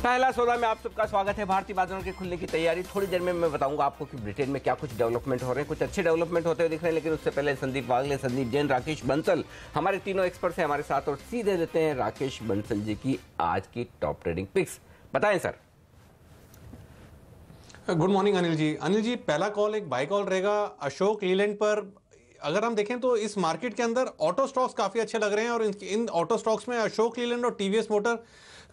पहला सौदा में आप सबका स्वागत है। भारतीय बाजारों के खुलने की तैयारी थोड़ी देर में मैं बताऊंगा आपको कि ब्रिटेन में क्या कुछ डेवलपमेंट हो रहे हैं। कुछ अच्छे डेवलपमेंट होते हुए दिख रहे हैं, लेकिन उससे पहले संदीप वागले, संदीप जैन, राकेश बंसल हमारे तीनों एक्सपर्ट्स हैं हमारे साथ और सीधे देते हैं राकेश बंसल जी की आज की टॉप ट्रेडिंग पिक्स। बताएं sir. Good morning Anil ji. Anil ji, पहला कॉल एक बाय कॉल रहेगा अशोक लीलैंड पर। अगर हम देखें तो इस मार्केट के अंदर ऑटो स्टॉक्स काफी अच्छे लग रहे हैं और इन ऑटो स्टॉक्स में अशोक लीलैंड और टीवीएस मोटर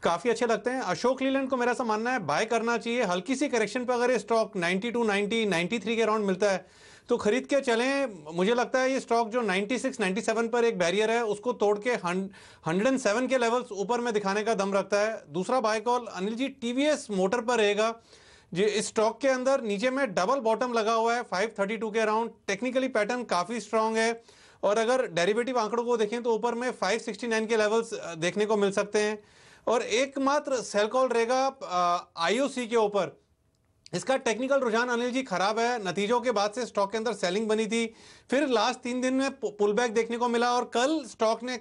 काफी अच्छे लगते हैं। अशोक लीलैंड को मेरा ऐसा मानना है बाय करना चाहिए। हल्की सी करेक्शन पर अगर ये स्टॉक 92, 90, 93 के अराउंड मिलता है तो खरीद के चलें। मुझे लगता है ये स्टॉक जो 96, 97 पर एक बैरियर है उसको तोड़ के 107 के लेवल्स ऊपर में दिखाने का दम रखता है। दूसरा bye call Anil ji TVS motor पर रहेगा। जी, इस स्टॉक के अंदर नीचे में डबल बॉटम लगा हुआ है 532 के अराउंड। टेक्निकली पैटर्न काफी स्ट्रांग है और अगर डेरिवेटिव आंकड़ों को देखें तो ऊपर में 569 के लेवल्स देखने को मिल सकते हैं। और एकमात्र सेल कॉल रहेगा आईओसी के ऊपर। इसका टेक्निकल रुझान अनिल जी खराब है। नतीजों के बाद से स्टॉक के अंदर सेलिंग बनी थी, फिर लास्ट 3 दिन में पुल बैक देखने को मिला और कल स्टॉक ने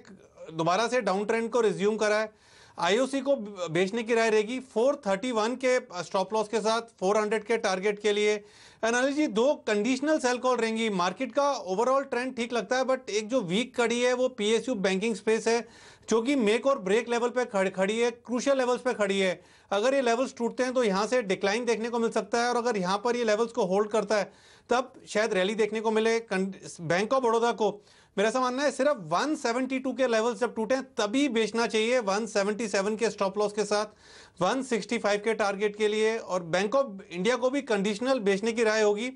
दोबारा से डाउन ट्रेंड को रिज्यूम करा है। आईओसी को बेचने की राय रहेगी 431 के स्टॉप लॉस के साथ 400 के टारगेट के लिए। Anil ji, 2 conditional cell call रहेंगी। मार्केट का ओवरऑल ट्रेंड ठीक लगता है, बट एक जो वीक कड़ी है वो पीएसयू बैंकिंग स्पेस है जो कि मेक और ब्रेक लेवल पे खड़ी है, क्रूशियल लेवल्स पे खड़ी है। अगर ये लेवल्स टूटते हैं तो यहां से डिक्लाइन देखने को मिल सकता है और अगर यहां पर ये लेवल्स को होल्ड करता है तब शायद रैली देखने को मिले। बैंक ऑफ बड़ौदा को मेरा ऐसा मानना है सिर्फ 172 के लेवल्स जब टूटे तभी बेचना चाहिए, 177 के स्टॉप लॉस के साथ 165 के टारगेट के लिए। और बैंक ऑफ इंडिया को भी कंडीशनल बेचने की राय होगी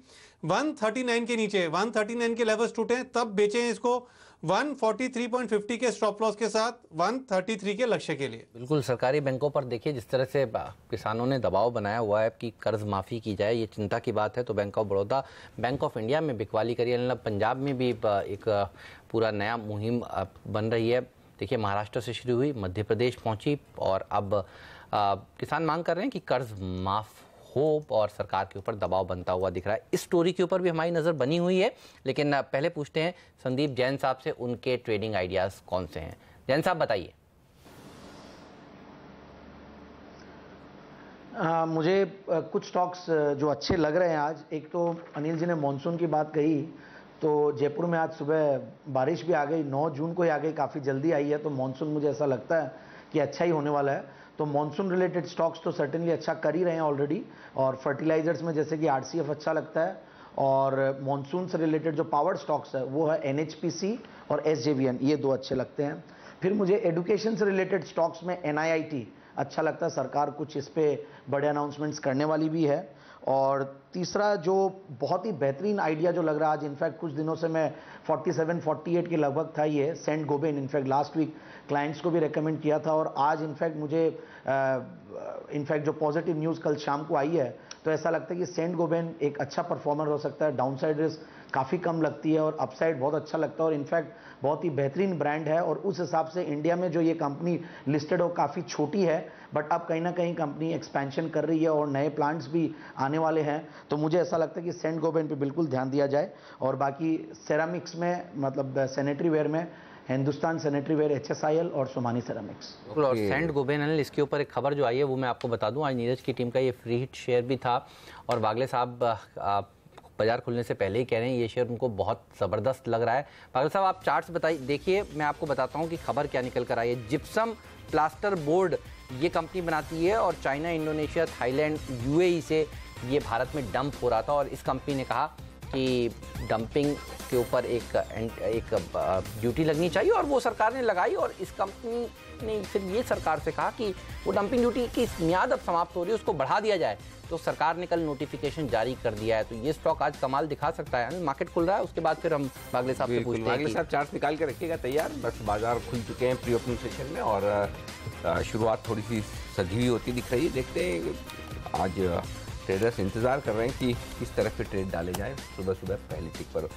139 के नीचे। 139 के लेवल्स टूटे तब बेचें इसको 143.50 के स्टॉप लॉस के साथ 133 के लक्ष्य के लिए। बिल्कुल, सरकारी बैंकों पर देखिए जिस तरह से किसानों ने दबाव बनाया हुआ है कि कर्ज माफ़ी की जाए, ये चिंता की बात है। तो bank of Baroda, bank of India में बिकवाली करी, मतलब पंजाब में भी एक पूरा नया मुहिम बन रही है। देखिए, महाराष्ट्र से शुरू हुई, मध्य प्रदेश पहुंची और अब किसान मांग कर रहे हैं कि कर्ज माफ़ हो और सरकार के ऊपर दबाव बनता हुआ दिख रहा है। इस स्टोरी के ऊपर भी हमारी नज़र बनी हुई है, लेकिन पहले पूछते हैं संदीप जैन साहब से उनके ट्रेडिंग आइडियाज़ कौन से हैं। जैन साहब बताइए। मुझे कुछ स्टॉक्स जो अच्छे लग रहे हैं आज। एक तो अनिल जी ने मॉनसून की बात कही तो जयपुर में आज सुबह बारिश भी आ गई, 9 जून को ही आ गई, काफ़ी जल्दी आई है। तो मॉनसून मुझे ऐसा लगता है कि अच्छा ही होने वाला है। तो मॉनसून रिलेटेड स्टॉक्स तो सर्टेनली अच्छा कर ही रहे हैं ऑलरेडी। और फर्टिलाइजर्स में जैसे कि आरसीएफ अच्छा लगता है और मॉनसून से रिलेटेड जो पावर स्टॉक्स है वो है एनएचपीसी और एसजेवीएन, ये 2 अच्छे लगते हैं। फिर मुझे एडुकेशन से रिलेटेड स्टॉक्स में एनआईआईटी अच्छा लगता है, सरकार कुछ इस पे बड़े अनाउंसमेंट्स करने वाली भी है। और तीसरा जो बहुत ही बेहतरीन आइडिया जो लग रहा है आज, इनफैक्ट कुछ दिनों से मैं 47, 48 के लगभग था ये Saint Gobain. In fact last week clients को भी रेकमेंड किया था और आज इनफैक्ट मुझे इनफैक्ट जो पॉजिटिव न्यूज़ कल शाम को आई है तो ऐसा लगता है कि सेंट गोबेन एक अच्छा परफॉर्मर हो सकता है। डाउनसाइड रिस्क काफ़ी कम लगती है और अपसाइड बहुत अच्छा लगता है और इनफैक्ट बहुत ही बेहतरीन ब्रांड है। और उस हिसाब से इंडिया में जो ये कंपनी लिस्टेड हो काफ़ी छोटी है, बट अब कहीं ना कहीं कंपनी एक्सपेंशन कर रही है और नए प्लांट्स भी आने वाले हैं। तो मुझे ऐसा लगता है कि सेंट गोबेन पे बिल्कुल ध्यान दिया जाए। और बाकी सेरामिक्स में मतलब सैनिटरी वेयर में हिंदुस्तान सैनिटरी वेयर, एचएसआईएल और सोमानी सेरामिक्स। और सेंट गोबेन, इसके ऊपर एक खबर जो आई है वो मैं आपको बता दूं। आज नीरज की टीम का ये फ्री हिट शेयर भी था और वागले साहब बाजार खुलने से पहले ही कह रहे हैं ये शेयर उनको बहुत ज़बरदस्त लग रहा है। वागले साहब, आप चार्ट्स बताइए। देखिए, मैं आपको बताता हूँ कि खबर क्या निकल कर आई है। जिप्सम प्लास्टर बोर्ड ये कंपनी बनाती है और चाइना, इंडोनेशिया, थाईलैंड, यूएई से ये भारत में डंप हो रहा था और इस कंपनी ने कहा कि डंपिंग के ऊपर एक ड्यूटी लगनी चाहिए और वो सरकार ने लगाई। और इस कंपनी ने फिर ये सरकार से कहा कि वो डंपिंग ड्यूटी की मियाद अब समाप्त हो रही है, उसको बढ़ा दिया जाए। तो सरकार ने कल नोटिफिकेशन जारी कर दिया है। तो ये स्टॉक आज कमाल दिखा सकता है। मार्केट खुल रहा है, उसके बाद फिर हम वागले साहब से पूछते हैं। वागले साहब चार्ट निकाल के रखिएगा तैयार। बस बाजार खुल चुके हैं प्री ओपनिंग सेशन में और शुरुआत थोड़ी सी सजी हुई होती दिख रही है। देखते हैं आज ट्रेडर्स इंतजार कर रहे हैं कि किस तरह के ट्रेड डाले जाए सुबह सुबह पहली टिक पर।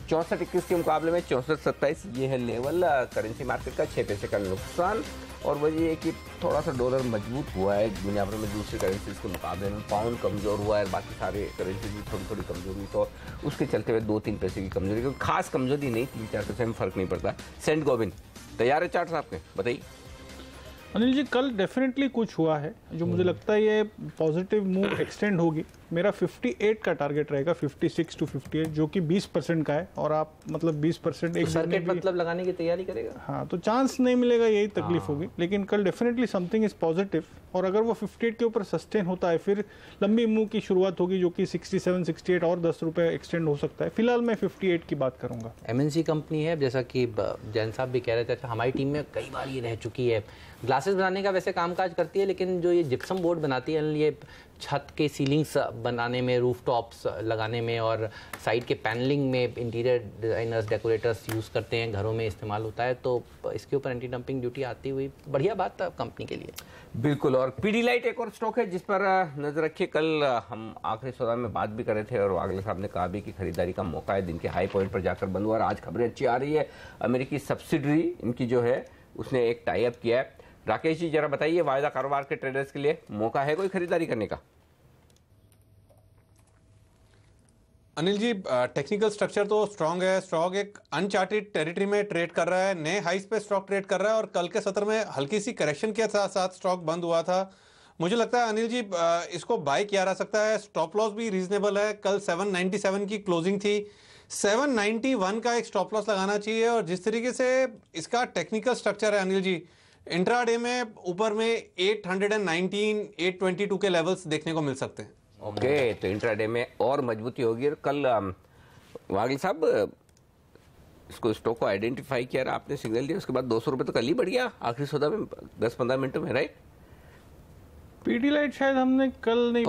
64-21 के मुकाबले में 64-27 ये है लेवल करेंसी मार्केट का। 6 पैसे का नुकसान और वजह ये कि थोड़ा सा डॉलर मजबूत हुआ है दुनिया भर में दूसरी करेंसीज के मुकाबले में। पाउंड कमज़ोर हुआ है, बाकी सारे करेंसीज भी थोड़ी थोड़ी कमजोर हुई, तो उसके चलते हुए 2-3 पैसे की कमजोरी, क्योंकि खास कमजोरी नहीं, 3-4 पैसे में फर्क नहीं पड़ता। सेंट गोबिन तैयार है चार्ट साहब के, बताइए। अनिल जी कल डेफिनेटली कुछ हुआ है जो मुझे लगता है ये पॉजिटिव मूव एक्सटेंड होगी। मेरा 58 का टारगेट रहेगा, 56 to 58, जो कि 20% का है। और आप मतलब 20% एक सर्किट मतलब लगाने की तैयारी करेगा। हाँ, तो चांस नहीं मिलेगा, यही तकलीफ होगी। लेकिन कल डेफिनेटली समथिंग इज पॉजिटिव, और अगर वो 58 के ऊपर सस्टेन होता है फिर लंबी मूव की शुरुआत होगी, जो कि 67, 68 और 10 रुपए एक्सटेंड हो सकता है। फिलहाल मैं 58 की बात करूंगा। MNC कंपनी है, जैसा कि जैन साहब भी कह रहे थे, अच्छा हमारी टीम में कई बार ये रह चुकी है। ग्लासेस बनाने का वैसे कामकाज करती है, लेकिन जो ये जिप्सम बोर्ड बनाती है, ये छत के सीलिंग्स बनाने में, रूफ टॉप्स लगाने में और साइड के पैनलिंग में इंटीरियर डिजाइनर्स, डेकोरेटर्स यूज़ करते हैं, घरों में इस्तेमाल होता है। तो इसके ऊपर एंटी डंपिंग ड्यूटी आती हुई बढ़िया बात था कंपनी के लिए। बिल्कुल। और पीडीलाइट एक और स्टॉक है जिस पर नजर रखिए। कल हम आखिरी सौदा में बात भी कर रहे थे और वागले साहब ने कहा भी कि खरीदारी का मौका है, दिन के हाई पॉइंट पर जाकर बंद हुआ और आज खबरें अच्छी आ रही है। अमेरिकी सब्सिडरी इनकी जो है उसने एक टाई अप किया है। राकेश जी जरा बताइए, वायदा कारोबार के ट्रेडर्स के लिए मौका है कोई खरीदारी करने का? अनिल जी, टेक्निकल स्ट्रक्चर तो स्ट्रांग है। स्टॉक एक अनचार्टेड टेरिटरी में ट्रेड कर रहा है, नए हाइस पे स्टॉक ट्रेड कर रहा है और कल के सत्र में हल्की सी करेक्शन के साथ साथ स्टॉक बंद हुआ था। मुझे लगता है अनिल जी इसको बाय किया जा सकता है। स्टॉप लॉस भी रीजनेबल है। कल 797 की क्लोजिंग थी, 791 का एक स्टॉप लॉस लगाना चाहिए। और जिस तरीके से इसका टेक्निकल स्ट्रक्चर है अनिल जी, इंट्राडे में ऊपर में 819, 822 के लेवल्स देखने को मिल सकते हैं। ओके, तो इंट्राडे में और मजबूती होगी। और कल वागिल साहब इसको स्टॉक को आइडेंटिफाई किया, आपने सिग्नल दिया, उसके बाद 200 रुपये तो कल ही बढ़ गया आखिरी सौदा में 10-15 मिनटों में, राइट? पीडीलाइट शायद हमने कल नहीं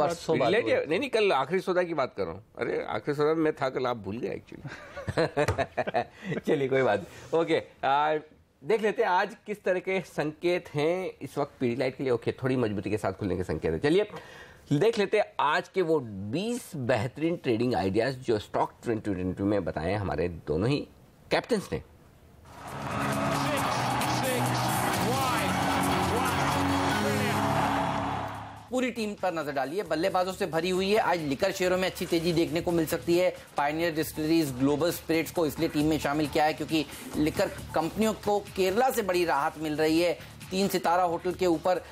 नहीं, कल आखिरी सौदा की बात कर रहा हूँ। अरे आखिरी सौदा में मैं था कल, आप भूल गए एक्चुअली। चलिए कोई बात। ओके, देख लेते हैं आज किस तरह के संकेत हैं इस वक्त पीडीलाइट के लिए। ओके, थोड़ी मजबूती के साथ खुलने के संकेत है। चलिए देख लेते हैं आज के वो 20 बेहतरीन ट्रेडिंग आइडियाज जो स्टॉक 2022 में बताए हमारे दोनों ही कैप्टन्स ने। पूरी टीम पर नजर डालिए, बल्लेबाजों से भरी हुई है। आज लिकर शेयरों में अच्छी तेजी देखने को मिल सकती है। पायनियर डिस्टिलरीज, ग्लोबल स्पिरिट्स को इसलिए टीम में शामिल किया है क्योंकि लिकर कंपनियों को केरला से बड़ी राहत मिल रही है। 3 सितारा होटल के ऊपर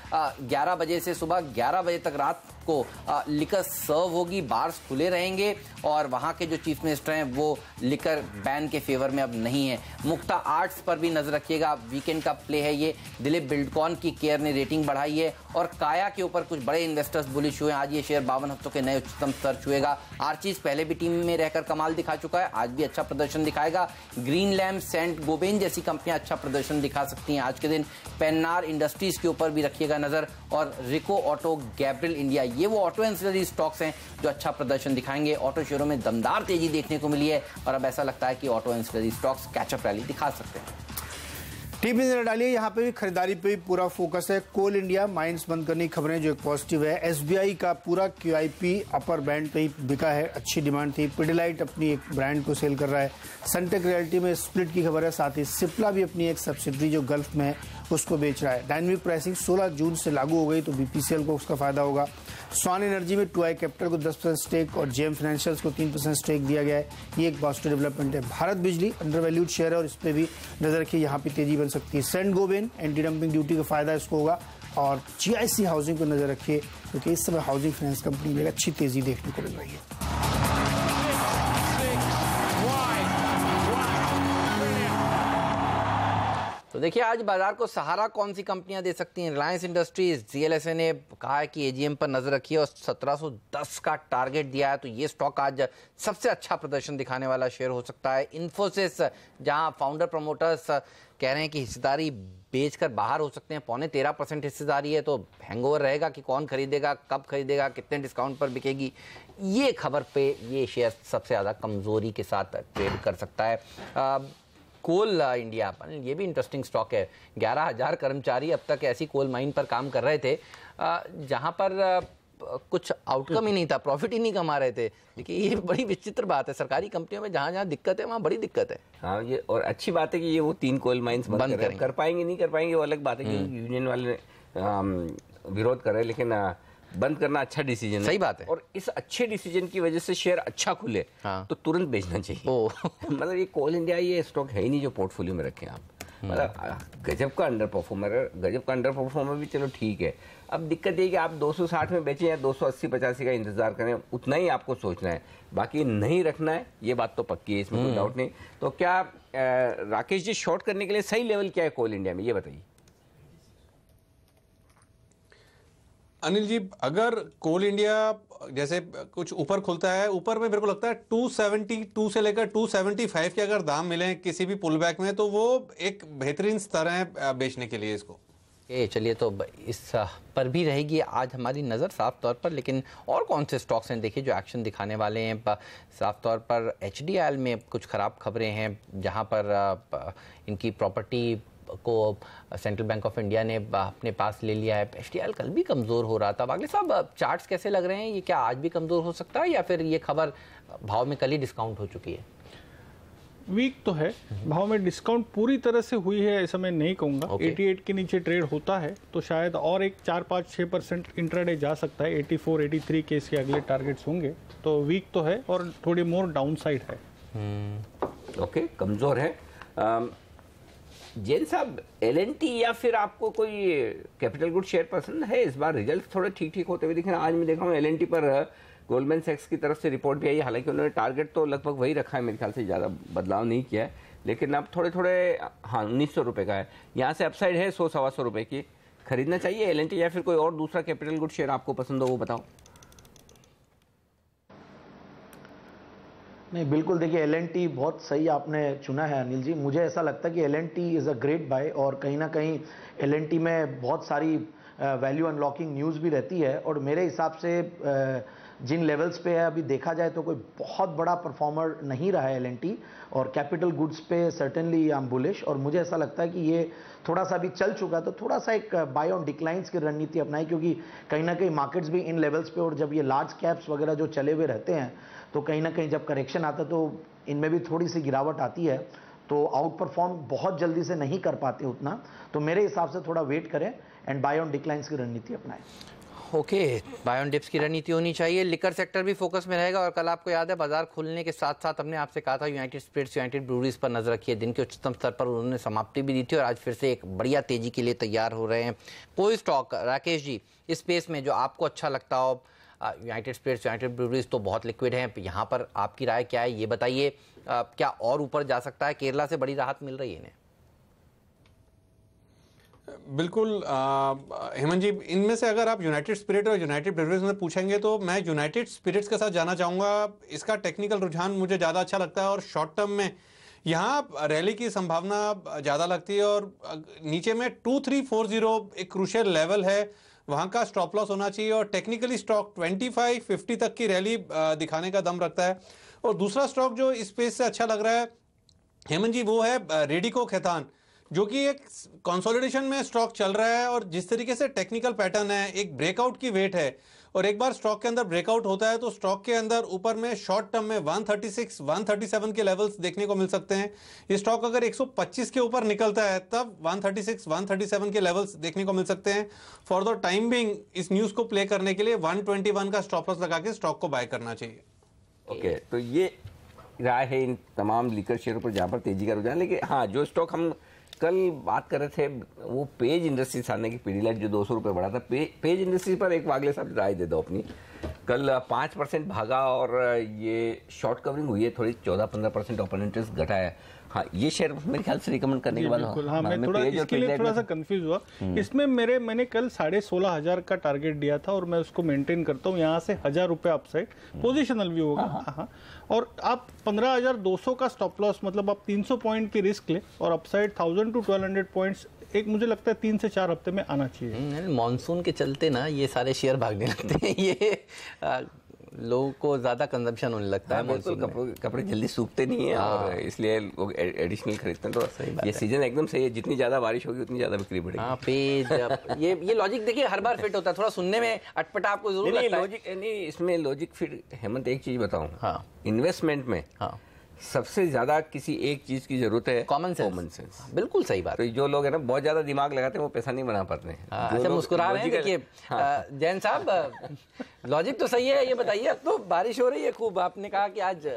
11 बजे से सुबह 11 बजे तक रात को लिकर सर्व होगी, बार्स खुले रहेंगे और वहां के जो चीफ मिनिस्टर हैं वो लिकर बैन के फेवर में अब नहीं है। मुक्ता आर्ट्स पर भी नजर रखिएगा, वीकेंड का प्ले है ये। दिलीप बिल्डकॉन की केयर ने रेटिंग बढ़ाई है और काया के ऊपर कुछ बड़े इन्वेस्टर्स बुलिश हुए। आज ये शेयर 52 हफ्तों के नए उच्चतम स्तर छुएगा। आर्चीज पहले भी टीम में रहकर कमाल दिखा चुका है, आज भी अच्छा प्रदर्शन दिखाएगा। ग्रीन लैम्प, सेंट गोबेन जैसी कंपनियां अच्छा प्रदर्शन दिखा सकती हैं आज के दिन। पेन्नार इंडस्ट्रीज के ऊपर भी रखिएगा नजर और रिको ऑटो, गैब्रियल इंडिया, ये वो ऑटो एंसिलरी स्टॉक्स हैं जो अच्छा प्रदर्शन दिखाएंगे। ऑटो शेयरों में दमदार तेजी देखने को मिली है और अब ऐसा लगता है कि auto ancillary stocks catch up rally दिखा सकते हैं। टीम में नजर डालिए, यहाँ पे भी खरीदारी पे भी पूरा फोकस है। कोल इंडिया माइंस बंद करने की खबरें जो एक पॉजिटिव है। एसबीआई का पूरा QIP अपर बैंड पे ही बिका है, अच्छी डिमांड थी। पिडिलाइट अपनी एक ब्रांड को सेल कर रहा है। सनटेक रियल्टी में स्प्लिट की खबर है, साथ ही सिप्ला भी अपनी एक सब्सिडरी जो गल्फ में है उसको बेच रहा है। डायनेमिक प्राइसिंग 16 जून से लागू हो गई तो BPCL को उसका फायदा होगा। स्वान एनर्जी में 2i कैपिटल को 10% स्टेक और JM फाइनेंशियल्स को 3% स्टेक दिया गया है, ये एक पॉजिटिव डेवलपमेंट है। भारत बिजली अंडरवैल्यूड शेयर है और इस पर भी नजर रखिए, यहाँ पे तेजी बन सकती है। Saint Gobain anti dumping duty का फायदा इसको होगा और GIC हाउसिंग को नजर रखिए क्योंकि इस समय हाउसिंग फाइनेंस कंपनी में अच्छी तेजी देखने को मिल रही है। तो देखिए आज बाजार को सहारा कौन सी कंपनियां दे सकती हैं। रिलायंस इंडस्ट्रीज, CLSA ने कहा है कि AGM पर नजर रखिए और 1710 का टारगेट दिया है, तो ये स्टॉक आज सबसे अच्छा प्रदर्शन दिखाने वाला शेयर हो सकता है। इन्फोसिस, जहां फाउंडर प्रमोटर्स कह रहे हैं कि हिस्सेदारी बेचकर बाहर हो सकते हैं, 13.5% हिस्सेदारी है, तो हैंगओवर रहेगा कि कौन खरीदेगा, कब खरीदेगा, कितने डिस्काउंट पर बिकेगी, ये खबर पे ये शेयर सबसे ज़्यादा कमजोरी के साथ ट्रेड कर सकता है। कोल इंडिया, ये भी इंटरेस्टिंग स्टॉक है। 11,000 कर्मचारी अब तक ऐसी कोल माइन पर काम कर रहे थे जहां पर कुछ आउटकम ही नहीं था, प्रॉफिट ही नहीं कमा रहे थे। देखिए ये बड़ी विचित्र बात है, सरकारी कंपनियों में जहां जहां दिक्कत है वहां बड़ी दिक्कत है। हाँ, ये और अच्छी बात है कि ये वो 3 कोल माइंस बंद कर पाएंगे, नहीं कर पाएंगे वो अलग बात है कि यूनियन वाले विरोध कर रहे हैं, लेकिन बंद करना अच्छा डिसीजन है। सही बात है। और इस अच्छे डिसीजन की वजह से शेयर अच्छा खुले तो तुरंत बेचना चाहिए। मतलब ये कोल इंडिया ये स्टॉक है ही नहीं जो पोर्टफोलियो में रखें आप। मतलब गजब का अंडर परफॉर्मर भी चलो ठीक है। अब दिक्कत ये कि आप 260 में बेचें या 280-85 का इंतजार करें, उतना ही आपको सोचना है, बाकी नहीं रखना है, ये बात तो पक्की है, इसमें कोई डाउट नहीं। तो क्या राकेश जी शॉर्ट करने के लिए सही लेवल क्या है कोल इंडिया में, ये बताइए। अनिल जी, अगर कोल इंडिया जैसे कुछ ऊपर खुलता है, ऊपर में मेरे को लगता है 272 से लेकर 275 के अगर दाम मिले किसी भी पुल बैक में, तो वो एक बेहतरीन स्तर है बेचने के लिए इसको। चलिए, तो इस पर भी रहेगी आज हमारी नज़र साफ तौर पर। लेकिन और कौन से स्टॉक्स हैं देखिए जो एक्शन दिखाने वाले हैं। साफ तौर पर HDIL में कुछ ख़राब खबरें हैं, जहां पर इनकी प्रॉपर्टी को सेंट्रल बैंक ऑफ इंडिया ने अपने पास ले लिया है। HDIL कल भी कमज़ोर हो रहा था। वागले साहब, चार्ट्स कैसे लग रहे हैं, ये क्या आज भी कमज़ोर हो सकता है या फिर ये खबर भाव में कल ही डिस्काउंट हो चुकी है? वीक तो है, भाव में डिस्काउंट पूरी तरह से हुई है ऐसा मैं नहीं कहूँगा। 88 के नीचे ट्रेड होता है तो शायद और एक 4-5-6% इंट्राडे जा सकता है। 84-83 के इसके अगले टारगेट्स होंगे। तो वीक तो है और थोड़ी मोर डाउन साइड है। ओके, कमज़ोर है। जैन साहब, L&T या फिर आपको कोई कैपिटल गुड शेयर पसंद है? इस बार रिजल्ट थोड़े ठीक ठीक होते हुए दिख रहे हैं। आज मैं देखा हूँ L&T पर गोल्डमैन सैक्स की तरफ से रिपोर्ट भी आई है, हालांकि उन्होंने टारगेट तो लगभग वही रखा है, मेरे ख्याल से ज़्यादा बदलाव नहीं किया है, लेकिन अब थोड़े हाँ 1900 रुपये का है, यहाँ से अपसाइड है 100-125 रुपये की। खरीदना चाहिए L&T या फिर कोई और दूसरा कैपिटल गुड शेयर आपको पसंद हो वो बताओ। नहीं, बिल्कुल देखिए, L&T बहुत सही आपने चुना है अनिल जी। मुझे ऐसा लगता है कि L&T is a great bye, और कहीं ना कहीं L&T में बहुत सारी वैल्यू अनलॉकिंग न्यूज़ भी रहती है। और मेरे हिसाब से जिन लेवल्स पे है अभी देखा जाए तो कोई बहुत बड़ा परफॉर्मर नहीं रहा है L&T, और कैपिटल गुड्स पे सर्टेनली आई एम बुलिश। और मुझे ऐसा लगता है कि ये थोड़ा सा भी चल चुका, तो थोड़ा सा एक बाय ऑन डिक्लाइंस की रणनीति अपनाई, क्योंकि कहीं ना कहीं मार्केट्स भी इन लेवल्स पे, और जब ये लार्ज कैप्स वगैरह जो चले हुए रहते हैं तो कहीं ना कहीं जब करेक्शन आता है तो इनमें भी थोड़ी सी गिरावट आती है, तो आउट परफॉर्म बहुत जल्दी से नहीं कर पाते उतना। तो मेरे हिसाब से थोड़ा वेट करें एंड बाय ऑन डिक्लाइंस की रणनीति अपनाएं। ओके, बाय ऑन डिप्स की रणनीति होनी चाहिए। लिकर सेक्टर भी फोकस में रहेगा। और कल आपको याद है बाजार खुलने के साथ साथ हमने आपसे कहा था यूनाइटेड स्पिरिट्स, यूनाइटेड ब्रूवरीज पर नजर रखिए। दिन के उच्चतम स्तर पर उन्होंने समाप्ति भी दी थी और आज फिर से एक बढ़िया तेजी के लिए तैयार हो रहे हैं। कोई स्टॉक राकेश जी इस स्पेस में जो आपको अच्छा लगता हो? यूनाइटेड स्पिरिट्स, यूनाइटेड ब्रूवरीज तो बहुत लिक्विड हैं, यहाँ पर आपकी राय क्या है ये बताइए। क्या और ऊपर जा सकता है? केरला से बड़ी राहत मिल रही है इन्हें। बिल्कुल हेमंत जी, इनमें से अगर आप यूनाइटेड स्पिरिट और यूनाइटेड ब्रूवरीज में पूछेंगे तो मैं यूनाइटेड स्पिरिट्स के साथ जाना चाहूँगा। इसका टेक्निकल रुझान मुझे ज़्यादा अच्छा लगता है और शॉर्ट टर्म में यहाँ रैली की संभावना ज़्यादा लगती है। और नीचे में 2340 एक क्रूशियल लेवल है, वहाँ का स्टॉप लॉस होना चाहिए। और टेक्निकली स्टॉक 2550 तक की रैली दिखाने का दम रखता है। और दूसरा स्टॉक जो इस स्पेस से अच्छा लग रहा है हेमंत जी, वो है रेडिको खैतान, जो कि एक कंसोलिडेशन में स्टॉक चल रहा है। और जिस तरीके से टेक्निकल पैटर्न है, एक ब्रेकआउट की वेट है, और एक बार स्टॉक के अंदर ब्रेकआउट होता है तो स्टॉक के अंदर ऊपर में शॉर्ट टर्म में 136, 137 के लेवल्स देखने को मिल सकते हैं। ये स्टॉक अगर 125 के ऊपर निकलता है तब 136, 137 के लेवल्स देखने को मिल सकते हैं। फॉर द टाइम बिंग इस न्यूज़ को प्ले करने के लिए 121 का स्टॉप लॉस लगा के स्टॉक को बाय करना चाहिए। ओके, तो ये राय है इन तमाम लिकर शेयरों पर जहाँ पर तेजी का रुझान। लेकिन हाँ, जो स्टॉक हम कल बात कर रहे थे वो पेज इंडस्ट्रीज आने की पीडीलाइट जो 200 रुपये बढ़ा था, पेज इंडस्ट्रीज पर एक वागले साहब राय दे दो अपनी। कल 5% भागा और ये शॉर्ट कवरिंग हुई है, थोड़ी 14-15% ओपन इंटरेस्ट घटा है। हाँ, ये शेयर मेरे ख्याल से रिकमेंड करने के बाद हाँ, मैं थोड़ा इसके लिए थोड़ा सा कंफ्यूज हुआ। इसमें मैंने कल 16,500 का टारगेट दिया था और मैं उसको मेंटेन करता हूँ। यहाँ से 1000 रुपये अपसाइड पोजिशनल भी होगा। हाँ, और आप 15,200 का स्टॉप लॉस, मतलब आप 300 पॉइंट की रिस्क ले और अपसाइड 1000 to 1200 पॉइंट्स एक मुझे लगता है 3 से 4 हफ्ते में आना चाहिए। मॉनसून के चलते ना ये सारे शेयर भागने लगते हैं, ये लोगों को ज्यादा कंजम्पशन होने लगता है। कपड़े जल्दी सूखते नहीं है और इसलिए लोग एडिशनल खरीदते हैं। तो ये सीजन एकदम सही है, जितनी ज्यादा बारिश होगी उतनी ज्यादा बिक्री बढ़ेगी। हाँ, पेज ये लॉजिक देखिए हर बार फिट होता है। थोड़ा सुनने में अटपटा आपको जरूर लगता है। लॉजिक नहीं, इसमें लॉजिक फिर हेमंत एक चीज बताऊं। हाँ, इन्वेस्टमेंट में सबसे ज्यादा किसी एक चीज की जरूरत है, कॉमन सेंस। बिल्कुल सही बात। तो जो लोग है ना बहुत ज्यादा दिमाग लगाते हैं वो पैसा नहीं बना पाते हैं। अच्छा, मुस्कुरा रहे हैं देखिए। जैन साहब, लॉजिक तो सही है, ये बताइए। अब तो बारिश हो रही है खूब, आपने कहा कि आज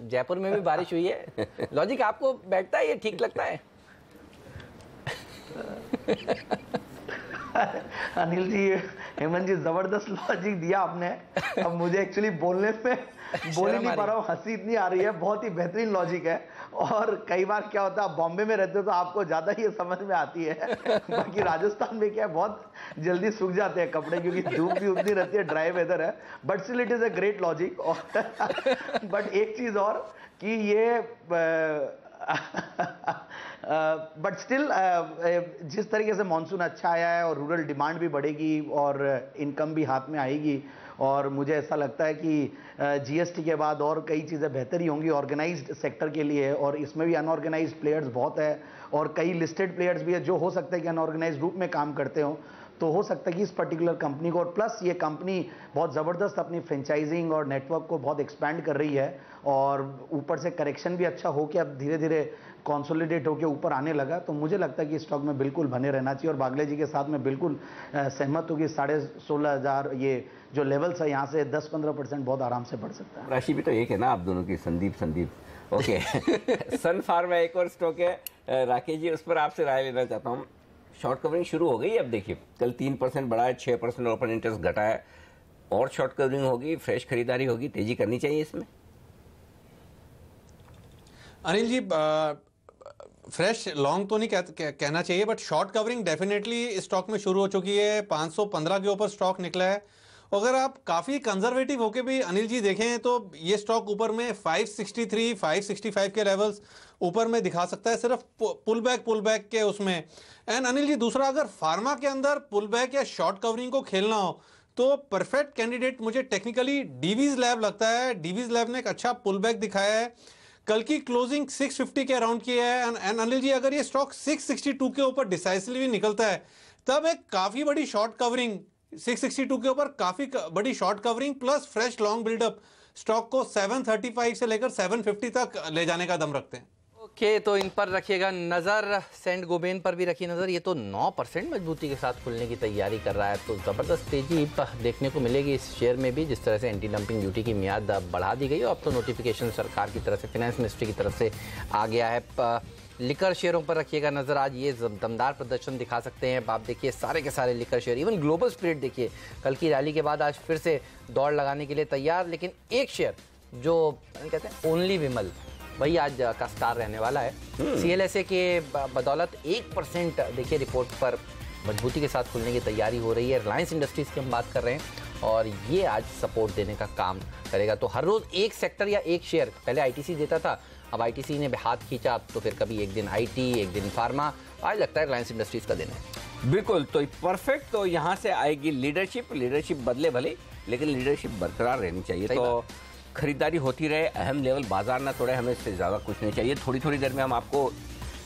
जयपुर में भी बारिश हुई है। लॉजिक आपको बैठता है, ये ठीक लगता है? अनिल जी, हेमंत जी, जबरदस्त लॉजिक दिया आपने। अब मुझे एक्चुअली बोलने में बोल ही नहीं पा रहा हूँ, हंसी इतनी आ रही है। बहुत ही बेहतरीन लॉजिक है। और कई बार क्या होता है, आप बॉम्बे में रहते हो तो आपको ज्यादा ये समझ में आती है। बाकी राजस्थान में क्या है, बहुत जल्दी सूख जाते हैं कपड़े, क्योंकि धूप भी उतनी रहती है, ड्राई वेदर है। But still it is a great logic. But एक चीज और कि ये बट स्टिल जिस तरीके से मानसून अच्छा आया है और रूरल डिमांड भी बढ़ेगी और इनकम भी हाथ में आएगी, और मुझे ऐसा लगता है कि जीएसटी के बाद और कई चीज़ें बेहतर ही होंगी ऑर्गेनाइज्ड सेक्टर के लिए। और इसमें भी अनऑर्गेनाइज्ड प्लेयर्स बहुत है और कई लिस्टेड प्लेयर्स भी है जो हो सकता है कि अनऑर्गेनाइज्ड रूप में काम करते हो। तो हो सकता है कि इस पर्टिकुलर कंपनी को, और प्लस ये कंपनी बहुत ज़बरदस्त अपनी फ्रेंचाइजिंग और नेटवर्क को बहुत एक्सपैंड कर रही है, और ऊपर से करेक्शन भी अच्छा हो के अब धीरे धीरे कंसोलिडेट होकर ऊपर आने लगा। तो मुझे लगता है कि स्टॉक में बिल्कुल बने रहना चाहिए। और बागले जी के साथ मैं बिल्कुल सहमत हूँ कि 16,500 ये जो लेवल्स है, यहाँ से 10-15% बहुत आराम से बढ़ सकता है। राशि भी तो एक है ना आप दोनों की, संदीप। ओके। सन फार्मा एक और स्टॉक है राकेश जी, उस पर आपसे राय लेना चाहता हूँ। शॉर्ट कवरिंग शुरू हो गई। अब देखिए, कल 3% बढ़ा है, 6% ओपन इंटरेस्ट घटा है, और शॉर्ट कवरिंग होगी, फ्रेश खरीदारी होगी, तेजी करनी चाहिए इसमें। अनिल जी, फ्रेश लॉन्ग तो नहीं कहना चाहिए, but short covering definitely stock में शुरू हो चुकी है। 515 के ऊपर स्टॉक निकला है। अगर आप काफ़ी कंजर्वेटिव होके भी अनिल जी देखें तो ये स्टॉक ऊपर में 563, 565 के लेवल्स ऊपर में दिखा सकता है, सिर्फ पुल बैक के उसमें। एंड अनिल जी, दूसरा, अगर फार्मा के अंदर पुल बैक या शॉर्ट कवरिंग को खेलना हो तो परफेक्ट कैंडिडेट मुझे टेक्निकली डीवीज लैब लगता है। डीवीज लैब ने एक अच्छा पुल बैक दिखाया है, कल की क्लोजिंग 650 के अराउंड की है। एंड अनिल जी, अगर ये स्टॉक 662 के ऊपर डिसाइसिवली निकलता है, तब एक काफ़ी बड़ी शॉर्ट कवरिंग 662 के ऊपर, काफ़ी बड़ी short covering plus fresh long build up stock को 735 से लेकर 750 तक ले जाने का दम रखते हैं। ओके, तो इन पर रखिएगा नज़र। सेंट गोबेन पर भी रखिए नज़र। ये तो 9% मजबूती के साथ खुलने की तैयारी कर रहा है, तो ज़बरदस्त तेजी देखने को मिलेगी इस शेयर में भी, जिस तरह से एंटी डंपिंग ड्यूटी की मियाद बढ़ा दी गई। और अब तो नोटिफिकेशन सरकार की तरफ से, फाइनेंस मिनिस्ट्री की तरफ से आ गया है। लिकर शेयरों पर रखिएगा नज़र। आज ये दमदार प्रदर्शन दिखा सकते हैं। आप देखिए, सारे के सारे liquor share, even global spirit देखिए, कल की रैली के बाद आज फिर से दौड़ लगाने के लिए तैयार। लेकिन एक शेयर जो कहते हैं ओनली विमल, वही आज का स्टार रहने वाला है। CLSA के बदौलत 1% देखिए रिपोर्ट पर मजबूती के साथ खुलने की तैयारी हो रही है। रिलायंस इंडस्ट्रीज़ की हम बात कर रहे हैं और ये आज सपोर्ट देने का काम करेगा। तो हर रोज़ एक सेक्टर या एक शेयर, पहले ITC देता था, अब ITC ने हाथ खींचा, तो फिर कभी एक दिन IT, एक दिन फार्मा, आज लगता है रिलायंस इंडस्ट्रीज़ का दिन है। बिल्कुल, तो परफेक्ट। तो यहाँ से आएगी लीडरशिप बदले भले, लेकिन लीडरशिप बरकरार रहनी चाहिए। तो खरीदारी होती रहे, अहम लेवल बाजार ना तोड़े, हमें इससे ज़्यादा कुछ नहीं चाहिए। थोड़ी देर में हम आपको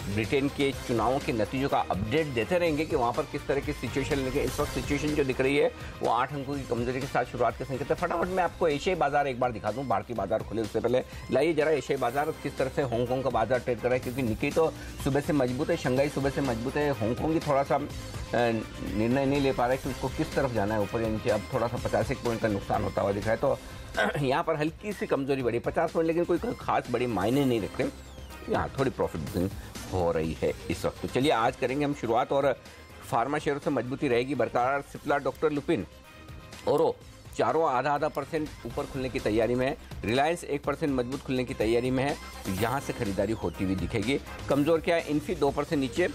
ब्रिटेन के चुनावों के नतीजों का अपडेट देते रहेंगे कि वहाँ पर किस तरह की सिचुएशन लेके। इस वक्त सिचुएशन जो दिख रही है वो 8 अंकों की कमजोरी के साथ शुरुआत के संकेत है। फटाफट मैं आपको एशियाई बाजार एक बार दिखा दूँ। भारतीय बाजार खुले उससे पहले लाइए जरा एशियाई बाजार किस तरह से हांगकांग का बाजार ट्रेड कर रहा है, क्योंकि निकी तो सुबह से मजबूत है, शंघाई सुबह से मजबूत है, हांगकांग ही थोड़ा सा निर्णय नहीं ले पा रहा है कि उसको किस तरफ जाना है, ऊपर या नीचे। अब थोड़ा सा 50 पॉइंट का नुकसान होता हुआ दिख रहा है, तो यहाँ पर हल्की सी कमजोरी बढ़ी 50 पॉइंट, लेकिन कोई खास बड़ी मायने नहीं रखते। यहाँ थोड़ी प्रॉफिट बुकिंग हो रही है इस वक्त। तो चलिए आज करेंगे हम शुरुआत, और फार्मा शेयरों से मजबूती रहेगी बरकरार। सिप्ला, डॉक्टर लुपिन, औरो चारों आधा % ऊपर खुलने की तैयारी में है। रिलायंस 1% मजबूत खुलने की तैयारी में है, तो यहाँ से खरीदारी होती हुई दिखेगी। कमजोर क्या है, इन्फी 2% नीचे।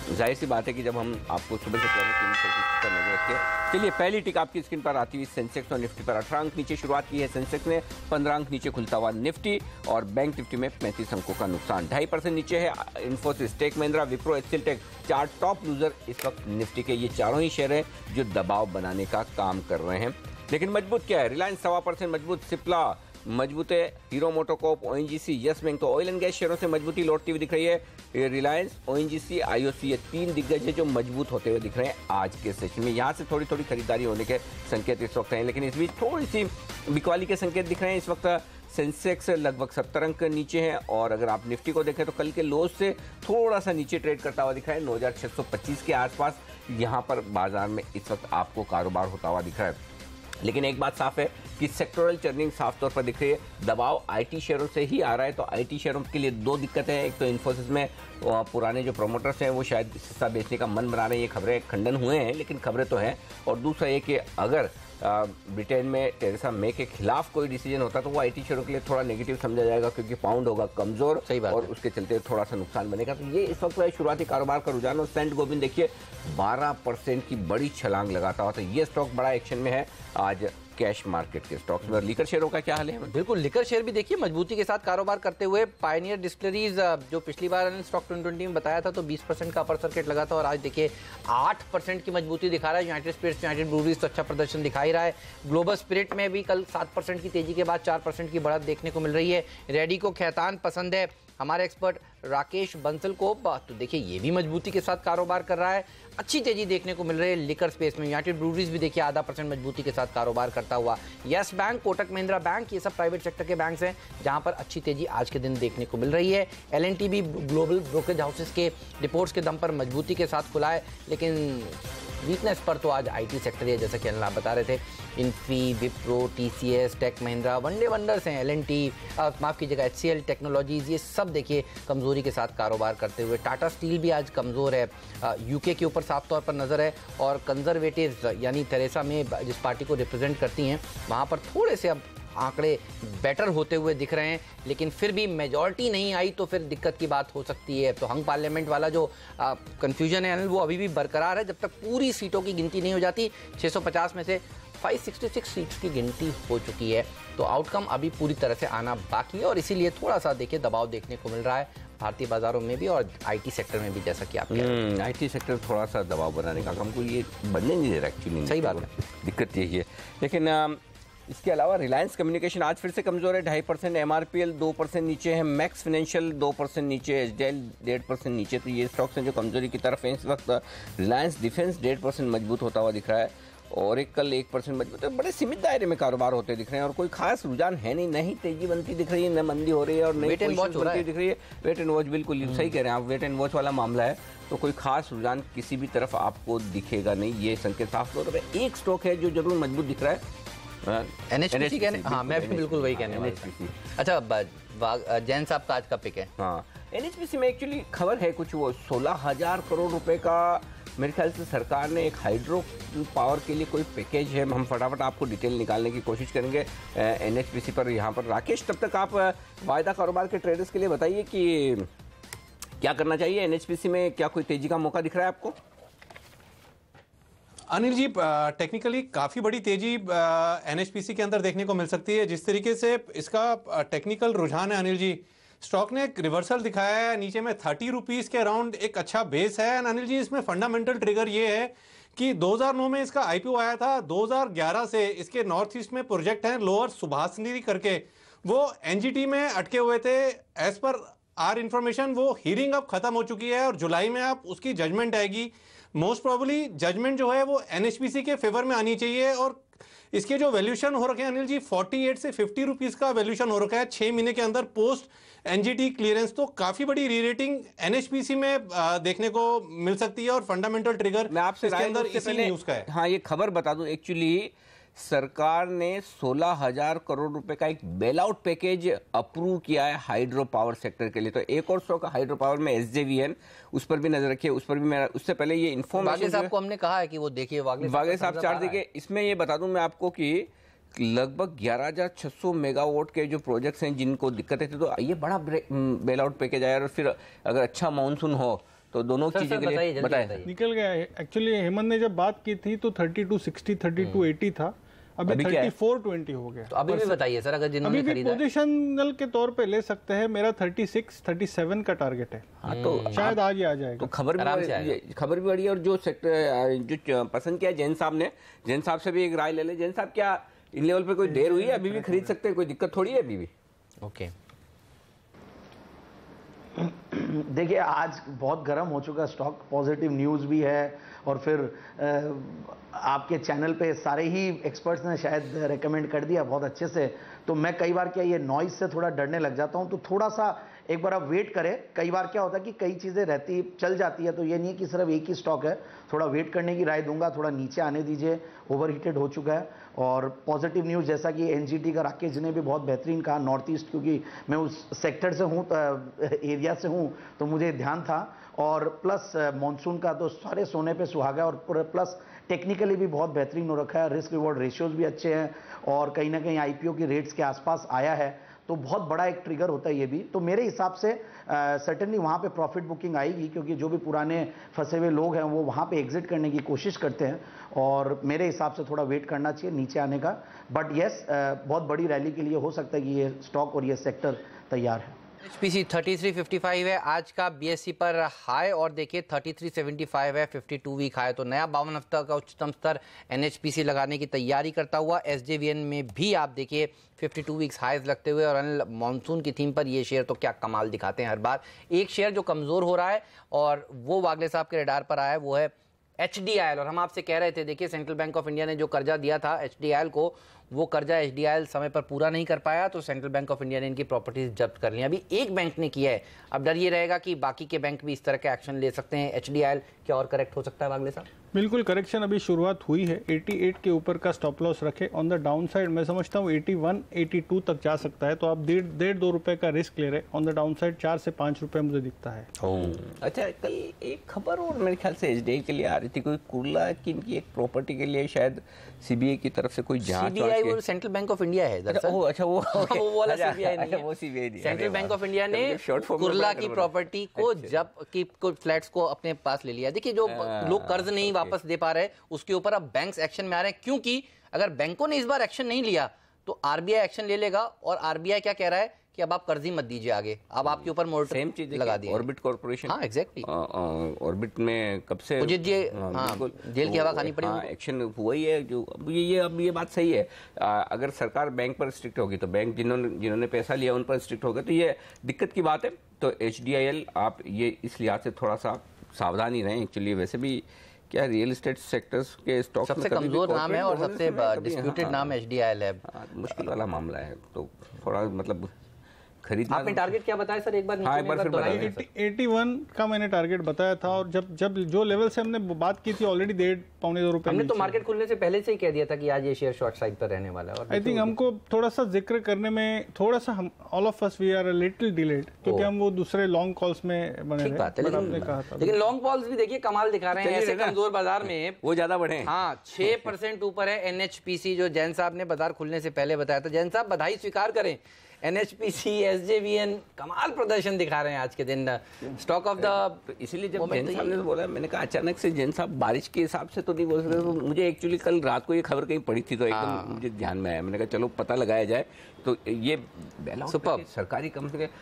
जाहिर सी बात है कि जब हम आपको सुबह से कह रहे हैं कि नजर रखिए। चलिए पहली टिक आपकी स्क्रीन पर आती हुई सेंसेक्स और निफ्टी पर 18 अंक नीचे शुरुआत की है सेंसेक्स ने, 15 अंक नीचे खुलता हुआ निफ्टी, और बैंक निफ्टी में 35 अंकों का नुकसान। 2.5% नीचे है Infosys, Tech Mahindra, Wipro, HCL Tech, 4 top loser इस वक्त निफ्टी के। ये चारों ही शेयर हैं जो दबाव बनाने का काम कर रहे हैं। लेकिन मजबूत क्या है, रिलायंस 1.25% मजबूत, सिप्ला मजबूत है, hero MotoCorp, ONGC, yes bank. तो ऑयल एंड गैस शेयरों से मजबूती लौटती हुई दिख रही है। रिलायंस, ONGC, IOC, ये 3 दिग्गज है जो मजबूत होते हुए दिख रहे हैं आज के सेशन में। यहाँ से थोड़ी खरीदारी होने के संकेत इस वक्त हैं, लेकिन इस बीच थोड़ी सी बिकवाली के संकेत दिख रहे हैं। इस वक्त सेंसेक्स लगभग 70 अंक नीचे है, और अगर आप निफ्टी को देखें तो कल के लोज से थोड़ा सा नीचे ट्रेड करता हुआ दिख रहा है, 9625 के आसपास यहाँ पर बाजार में इस वक्त आपको कारोबार होता हुआ दिख रहा है। लेकिन एक बात साफ है कि सेक्टोरल चर्निंग साफ तौर पर दिख रही है। दबाव आईटी शेयरों से ही आ रहा है, तो आईटी शेयरों के लिए दो दिक्कतें हैं। एक तो इन्फोसिस में पुराने जो प्रोमोटर्स हैं वो शायद हिस्सा बेचने का मन बना रहे हैं, ये खबरें खंडन हुए हैं लेकिन खबरें तो हैं। और दूसरा ये कि अगर ब्रिटेन में टेरेसा मे के खिलाफ कोई डिसीजन होता तो वो आईटी शेयरों के लिए थोड़ा नेगेटिव समझा जाएगा, क्योंकि पाउंड होगा कमजोर और उसके चलते थोड़ा सा नुकसान बनेगा। तो ये इस वक्त शुरुआती कारोबार का रुझान। और सेंट गोबिन देखिए 12% की बड़ी छलांग लगाता हुआ, तो ये स्टॉक बड़ा एक्शन में है आज कैश मार्केट के स्टॉक्स में। और लिकर शेयरों का क्या हाल है? बिल्कुल, लिकर शेयर भी देखिए मजबूती के साथ कारोबार करते हुए। पायनियर डिस्टिलरीज जो पिछली बार स्टॉक 2020 में बताया था तो 20% का अपर सर्किट लगा था, और आज देखिए 8% की मजबूती दिखा रहा है। यूनाइटेड स्पिरिट्स, यूनाइटेड ब्रूवरीज तो अच्छा प्रदर्शन दिखा ही रहा है। ग्लोबल स्पिरिट में भी कल 7% की तेजी के बाद 4% की बढ़त देखने को मिल रही है। रेडी को खैतान पसंद है हमारे एक्सपर्ट राकेश बंसल को, तो देखिए ये भी मजबूती के साथ कारोबार कर रहा है। अच्छी तेजी देखने को मिल रही है लिकर स्पेस में। यूनाइटेड ब्रूवरीज भी देखिए 0.5% मजबूती के साथ कारोबार करता हुआ। Yes bank, Kotak Mahindra bank, ये सब प्राइवेट सेक्टर के बैंक्स हैं जहां पर अच्छी तेजी आज के दिन देखने को मिल रही है। एल&टी भी ग्लोबल ब्रोकरेज हाउसेस के रिपोर्ट्स के दम पर मजबूती के साथ खुला है, लेकिन वीकनेस पर तो आज आईटी सेक्टर है, जैसा कि अनिल आप बता रहे थे। Infy, Wipro, TCS, Tech Mahindra one day wonders हैं। एल&टी, माफ कीजिएगा, एचसीएल टेक्नोलॉजीज, ये सब देखिए कमजोरी के साथ कारोबार करते हुए। टाटा स्टील भी आज कमजोर है। यूके के ऊपर साफ तौर पर नजर है, और कंजर्वेटिव्स यानी थेरेसा मे जिस पार्टी को रिप्रेजेंट करती हैं वहां पर थोड़े से अब आंकड़े बेटर होते हुए दिख रहे हैं, लेकिन फिर भी मेजॉरिटी नहीं आई तो फिर दिक्कत की बात हो सकती है। तो हंग पार्लियामेंट वाला जो कंफ्यूजन है वो अभी भी बरकरार है। जब तक पूरी सीटों की गिनती नहीं हो जाती, 650 में से 566 सीट्स की गिनती हो चुकी है, तो आउटकम अभी पूरी तरह से आना बाकी है, और इसीलिए थोड़ा सा देखिए दबाव देखने को मिल रहा है भारतीय बाजारों में भी और आईटी सेक्टर में भी, जैसा कि आप कह रहे हैं। आईटी सेक्टर थोड़ा सा दबाव बनाने का काम को ये बनने नहीं दे रहा एक्चुअली। सही बात है, दिक्कत यही है। लेकिन इसके अलावा रिलायंस कम्युनिकेशन आज फिर से कमजोर है, 2.5%। एमआरपीएल 2% नीचे है। मैक्स फाइनेंशियल 2% नीचे, एचडीएल 1.5% नीचे। तो ये स्टॉक्स हैं जो कमजोरी की तरफ हैं इस वक्त। रिलायंस डिफेंस 1.5% मजबूत होता हुआ दिख रहा है, और एक कल 1% मजबूत है। बड़े सीमित दायरे में कारोबार होते दिख रहे हैं, और कोई खास रुझान है नहीं तेजी बनती दिख रही है, न मंदी हो रही है, और नहीं वेट एंड वॉच हो रहा है। दिख रही है। वेट एंड वॉच, बिल्कुल सही कह रहे हैं आप, वेट एंड वॉच वाला मामला है। तो कोई खास रुझान किसी भी तरफ आपको दिखेगा नहीं, ये संकेत साफ तौर पर। एक स्टॉक है जो जरूर मजबूत दिख रहा है, एनएचपीसी कहने, हाँ मैं भी बिल्कुल वही कहने वाला था। अच्छा, जैन साहब का आज का पिक है। हाँ, एनएचपीसी में एक्चुअली खबर है कुछ, वो 16,000 करोड़ रुपए का मेरे ख्याल से सरकार ने एक हाइड्रो पावर के लिए कोई पैकेज है। हम फटाफट आपको डिटेल निकालने की कोशिश करेंगे एनएचपीसी पर यहाँ पर। राकेश, तब तक आप वायदा कारोबार के ट्रेडर्स के लिए बताइए कि क्या करना चाहिए एनएचपीसी में, क्या कोई तेजी का मौका दिख रहा है आपको? अनिल जी, टेक्निकली काफ़ी बड़ी तेजी एनएचपीसी के अंदर देखने को मिल सकती है। जिस तरीके से इसका टेक्निकल रुझान है अनिल जी, स्टॉक ने एक रिवर्सल दिखाया है नीचे में 30 रुपीज़ के अराउंड, एक अच्छा बेस है। अनिल जी, इसमें फंडामेंटल ट्रिगर ये है कि 2009 में इसका आईपीओ आया था, 2011 से इसके नॉर्थ ईस्ट में प्रोजेक्ट हैं लोअर सुभाषिनी करके, वो एनजीटी में अटके हुए थे। एज पर आर इंफॉर्मेशन वो हियरिंग अब खत्म हो चुकी है, और जुलाई में अब उसकी जजमेंट आएगी। मोस्ट प्रोबेबली जजमेंट जो है वो एनएचपीसी के फेवर में आनी चाहिए। और इसके जो वैल्यूशन हो रखे हैं अनिल जी, 48 से 50 रुपीस का वैल्यूशन हो रखा है 6 महीने के अंदर पोस्ट एनजीटी क्लियरेंस। तो काफी बड़ी रीरेटिंग एनएचपीसी में देखने को मिल सकती है, और फंडामेंटल ट्रिगर मैं आपसे इसके अंदर इसी न्यूज का है। हाँ, ये खबर बता दूं, एक्चुअली सरकार ने 16,000 करोड़ रुपए का एक बेल आउट पैकेज अप्रूव किया है हाइड्रो पावर सेक्टर के लिए। तो एक और स्टॉक हाइड्रो पावर में एसजेवीएन, उस पर भी नजर रखिए। उस पर भी मैं उससे पहले ये इन्फॉर्मेशन साहब को हमने कहा है कि वो देखिए, वागले साहब चार्ट देखिए। इसमें ये बता दूं मैं आपको कि लगभग 11,600 मेगावाट के जो प्रोजेक्ट्स हैं जिनको दिक्कतें थी, तो ये बड़ा बेल आउट पैकेज आया। और फिर अगर अच्छा मानसून हो तो दोनों चीजें के लिए बताइए। निकल गया है। एक्चुअली हेमंत ने जब बात की थी तो 3260, 3280 था, अभी 3420 हो गया। तो अभी भी बताइए सर, अगर जिन्होंने अभी भी खरीदा पोजीशनल के तौर पे ले सकते हैं। मेरा 36, 37 का टारगेट है। हाँ, तो शायद आज ही आ जाएगा। तो खबर भी बढ़ी है। और जो सेक्टर जो पसंद किया जैन साहब ने, जैन साहब से भी एक राय ले ले। जैन साहब, क्या इन लेवल पे कोई देर हुई है? अभी भी खरीद सकते हैं, कोई दिक्कत थोड़ी है अभी भी? ओके, देखिए आज बहुत गर्म हो चुका स्टॉक, पॉजिटिव न्यूज़ भी है, और फिर आपके चैनल पे सारे ही एक्सपर्ट्स ने शायद रेकमेंड कर दिया बहुत अच्छे से। तो मैं कई बार क्या ये नॉइज से थोड़ा डरने लग जाता हूँ, तो थोड़ा सा एक बार आप वेट करें। कई बार क्या होता है कि कई चीज़ें रहती चल जाती है, तो ये नहीं कि सिर्फ एक ही स्टॉक है। थोड़ा वेट करने की राय दूंगा, थोड़ा नीचे आने दीजिए, ओवर हीटेड हो चुका है। और पॉजिटिव न्यूज़ जैसा कि एनजीटी का राकेश जी ने भी बहुत बेहतरीन कहा, नॉर्थ ईस्ट, क्योंकि मैं उस सेक्टर से हूँ, एरिया से हूँ, तो मुझे ध्यान था। और प्लस मॉनसून का तो सारे सोने पे सुहागा, और प्लस टेक्निकली भी बहुत बेहतरीन हो रखा है, रिस्क रिवॉर्ड रेशियोज भी अच्छे हैं, और कहीं ना कहीं आईपीओ की रेट्स के आसपास आया है, तो बहुत बड़ा एक ट्रिगर होता है ये भी। तो मेरे हिसाब से सर्टेनली वहाँ पे प्रॉफिट बुकिंग आएगी, क्योंकि जो भी पुराने फंसे हुए लोग हैं वो वहाँ पे एग्जिट करने की कोशिश करते हैं, और मेरे हिसाब से थोड़ा वेट करना चाहिए नीचे आने का। बट येस, बहुत बड़ी रैली के लिए हो सकता है कि ये स्टॉक और ये सेक्टर तैयार है। HPC 3355 है आज का BSE पर हाई, और देखिए 3375 है 52 वीक हाई। तो नया 52 हफ्ता का उच्चतम स्तर NHPC लगाने की तैयारी करता हुआ। SJVN में भी आप देखिए 52 वीक्स हाईज लगते हुए, और मॉनसून की थीम पर ये शेयर तो क्या कमाल दिखाते हैं हर बार। एक शेयर जो कमज़ोर हो रहा है और वो वागले साहब के रडार पर आया है, वो है HDIL। और हम आपसे कह रहे थे, देखिए सेंट्रल बैंक ऑफ इंडिया ने जो कर्जा दिया था HDIL को, वो कर्जा HDIL समय पर पूरा नहीं कर पाया, तो सेंट्रल बैंक ऑफ इंडिया ने इनकी प्रॉपर्टीज जब्त कर ली। अभी एक बैंक ने किया है, अब डर ये रहेगा कि बाकी के बैंक भी इस तरह के एक्शन ले सकते हैं। HDIL क्या और करेक्ट हो सकता है वागले साहब? बिल्कुल करेक्शन अभी शुरुआत हुई है। 88 के ऊपर का स्टॉप लॉस रखे। ऑन द डाउन साइड मैं समझता हूँ 81, 82 तक जा सकता है, तो आप 1.5-2 रुपए का रिस्क ले रहे। ऑन द डाउन साइड 4 से 5 रुपए मुझे दिखता है। अच्छा, कल एक खबर और मेरे ख्याल से HDI के लिए आ रही थी, कोई कुर्ला की इनकी एक प्रॉपर्टी के लिए शायद CBI की तरफ से कोई जांच। CBI वो सेंट्रल बैंक ऑफ इंडिया है दरअसल। वो वाला CBI नहीं है, वो CBI नहीं। सेंट्रल बैंक ऑफ इंडिया ने कुर्ला की प्रॉपर्टी को जब की फ्लैट्स को अपने पास ले लिया। देखिए, जो लोग कर्ज नहीं वापस दे पा रहे, उसके ऊपर अब बैंक्स एक्शन में आ रहे हैं, क्योंकि अगर बैंकों ने इस बार एक्शन नहीं लिया तो RBI एक्शन ले लेगा। और RBI क्या कह रहा है कि अब आप कर्ज ही मत दीजिए आगे, अब आपके ऊपर मोरटोरियम सेम चीज लगा दिया। ऑर्बिट कॉर्पोरेशन, हाँ एग्जैक्टली, ऑर्बिट में कब से जेल की हवा खानी पड़ी। एक्शन हुआ ही है। जो अब ये बात सही है, अगर सरकार बैंक पर स्ट्रिक्ट होगी तो बैंक जिन्होंने पैसा लिया उन पर स्ट्रिक्ट होगा, तो ये दिक्कत की बात है। तो HDIL आप ये इस लिहाज से थोड़ा सा सावधान ही रहें। एक्चुअली वैसे भी क्या रियल एस्टेट सेक्टर्स के स्टॉक सबसे कमजोर नाम है और सबसे डिस्प्यूटेड नाम HDIL है। मुश्किल वाला मामला है, तो थोड़ा मतलब खरीदना। आपने टारगेट क्या बताया सर एक बार? हाँ, एक बार फिर बताइए। 81 का मैंने टारगेट बताया था, और जब जो लेवल से हमने बात की थी ऑलरेडी 1.5-2 रुपए हमने तो मार्केट खुलने से पहले से ही कह दिया था कि आज ये शेयर शॉर्ट साइड पर रहने वाला है। और आई थिंक हमको थोड़ा सा जिक्र करने में थोड़ा सा हम all of us we are a little delayed, क्योंकि हम वो दूसरे लॉन्ग कॉल्स में बने रहे। हमने कहा था, लेकिन लॉन्ग कॉल्स भी देखिए कमाल दिखा रहे हैं ऐसे कमजोर बाजार में। वो ज्यादा बढ़े। हाँ, 6% ऊपर है NHPC, जो जैन साहब ने बाजार खुलने से पहले बताया था। जैन साहब बधाई स्वीकार करें, NHPC, SJVN कमाल प्रदर्शन दिखा रहे हैं आज के दिन। स्टॉक ऑफ द, इसीलिए जब जैन साहब ने बोला, मैंने कहा अचानक से जैन साहब बारिश के हिसाब से तो नहीं बोल सकते। तो मुझे एक्चुअली कल रात को ये खबर कहीं पड़ी थी, तो एकदम मुझे ध्यान में आया। मैंने कहा चलो पता लगाया जाए। तो ये सुपर सरकारी कंपनी का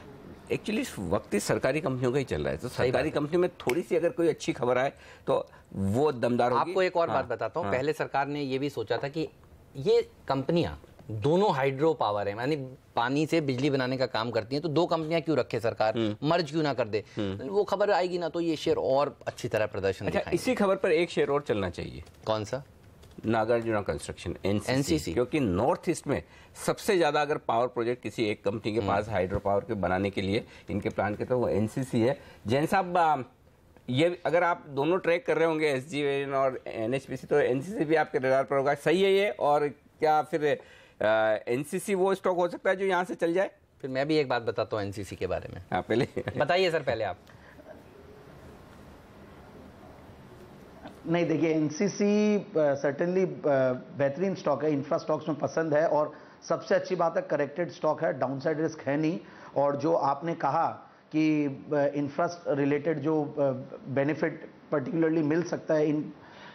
एक्चुअली इस वक्त ही सरकारी कंपनियों का ही चल रहा है। तो सरकारी कंपनी में थोड़ी सी अगर कोई अच्छी खबर आए तो वो दमदार होगी। आपको एक और बात बताता हूँ, पहले सरकार ने ये भी सोचा था कि ये कंपनियां दोनों हाइड्रो पावर है, यानी पानी से बिजली बनाने का काम करती हैं, तो 2 कंपनियां क्यों रखे सरकार, मर्ज क्यों ना कर दे। वो खबर आएगी ना तो ये शेयर और अच्छी तरह प्रदर्शन दिखाएंगे। इसी खबर पर एक शेयर और चलना चाहिए। कौन सा? नागार्जुना कंस्ट्रक्शन, NCC, क्योंकि नॉर्थ ईस्ट में सबसे ज्यादा अगर पावर प्रोजेक्ट किसी एक कंपनी के पास हाइड्रो पावर के बनाने के लिए इनके प्लांट के, तो वो NCC है। जैन साहब, ये अगर आप दोनों ट्रैक कर रहे होंगे SJVN और NHPC, तो NCC भी आपके रडार पर होगा। सही है ये? और क्या फिर NCC वो स्टॉक हो सकता है जो यहाँ से चल जाए? फिर मैं भी एक बात बताता हूँ NCC के बारे में। हाँ, पहले बताइए सर, पहले आप। नहीं, देखिए NCC सर्टेनली बेहतरीन स्टॉक है, इंफ्रा स्टॉक्स में पसंद है, और सबसे अच्छी बात है करेक्टेड स्टॉक है, डाउनसाइड रिस्क है नहीं। और जो आपने कहा कि इंफ्रा रिलेटेड जो बेनिफिट पर्टिकुलरली मिल सकता है इन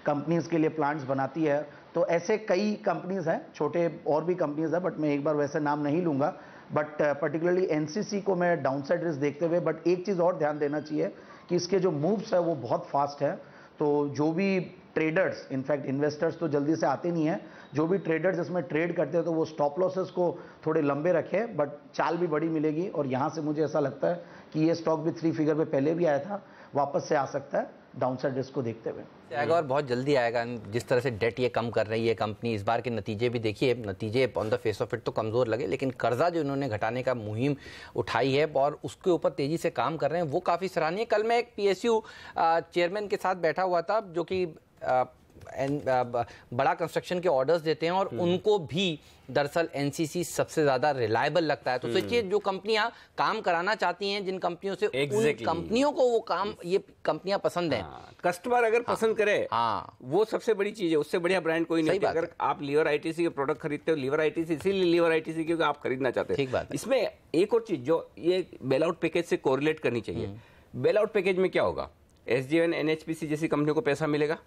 कंपनीज के लिए, प्लांट्स बनाती है, तो ऐसे कई कंपनीज हैं, छोटे और भी कंपनीज हैं, बट मैं एक बार वैसे नाम नहीं लूंगा। बट पर्टिकुलरली NCC को मैं डाउनसाइड रिस्क देखते हुए, बट एक चीज़ और ध्यान देना चाहिए कि इसके जो मूव्स है वो बहुत फास्ट है। तो जो भी ट्रेडर्स, इनफैक्ट इन्वेस्टर्स तो जल्दी से आते नहीं हैं, जो भी ट्रेडर्स इसमें ट्रेड करते हैं तो वो स्टॉप लॉसेस को थोड़े लंबे रखें, बट चाल भी बड़ी मिलेगी। और यहाँ से मुझे ऐसा लगता है कि ये स्टॉक भी 3 फिगर पे पहले भी आया था, वापस से आ सकता है डाउनसाइड रिस्क को देखते हुए। आएगा और बहुत जल्दी आएगा। जिस तरह से डेट ये कम कर रही है कंपनी, इस बार के नतीजे भी देखिए, नतीजे on the face of it तो कमज़ोर लगे, लेकिन कर्जा जो इन्होंने घटाने का मुहिम उठाई है और उसके ऊपर तेज़ी से काम कर रहे हैं, वो काफ़ी सराहनीय। कल मैं एक PSU चेयरमैन के साथ बैठा हुआ था, जो कि बड़ा कंस्ट्रक्शन के ऑर्डर्स देते हैं और उनको भी दरअसल एनसीसी सबसे ज्यादा रिलायबल लगता है। तो सोचिए जो कंपनियां काम कराना चाहती हैं, जिन कंपनियों से उन कंपनियों को वो काम, ये कंपनियां पसंद हैं। कस्टमर अगर पसंद करे वो सबसे बड़ी चीज है, उससे बढ़िया ब्रांड कोई नहीं। अगर आप लीवर आईटीसी के प्रोडक्ट खरीदते हो, लीवर आईटीसी इसीलिए लीवर आईटीसी क्योंकि आप खरीदना चाहते हैं। इसमें एक और चीज जो ये बेल आउट पैकेज से कोरिलेट करनी चाहिए। बेल आउट पैकेज में क्या होगा, SJVN NHPC जैसी कंपनियों को पैसा मिलेगा,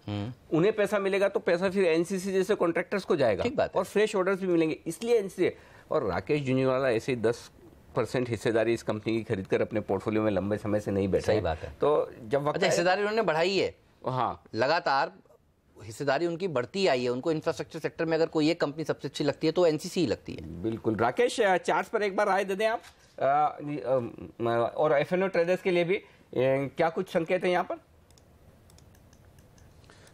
उन्हें पैसा मिलेगा तो पैसा फिर एनसीसी जैसे कॉन्ट्रैक्टर्स को जाएगा और फ्रेश ऑर्डर्स भी मिलेंगे। इसलिए एनसीसी और राकेश जुनीवाला ऐसे 10% हिस्सेदारी इस कंपनी की खरीद कर अपने पोर्टफोलियो में लंबे समय से नहीं बैठे। सही बात है। तो जब वक्त हिस्सेदारी उन्होंने बढ़ाई है, हाँ लगातार हिस्सेदारी उनकी बढ़ती आई है। उनको इंफ्रास्ट्रक्चर सेक्टर में अगर कोई एक कंपनी सबसे अच्छी लगती है तो एनसीसी ही लगती है। बिल्कुल। राकेश, चार्ट्स पर एक बार राय दे दें आप, और FNO ट्रेडर्स के लिए भी क्या कुछ संकेत है यहाँ पर?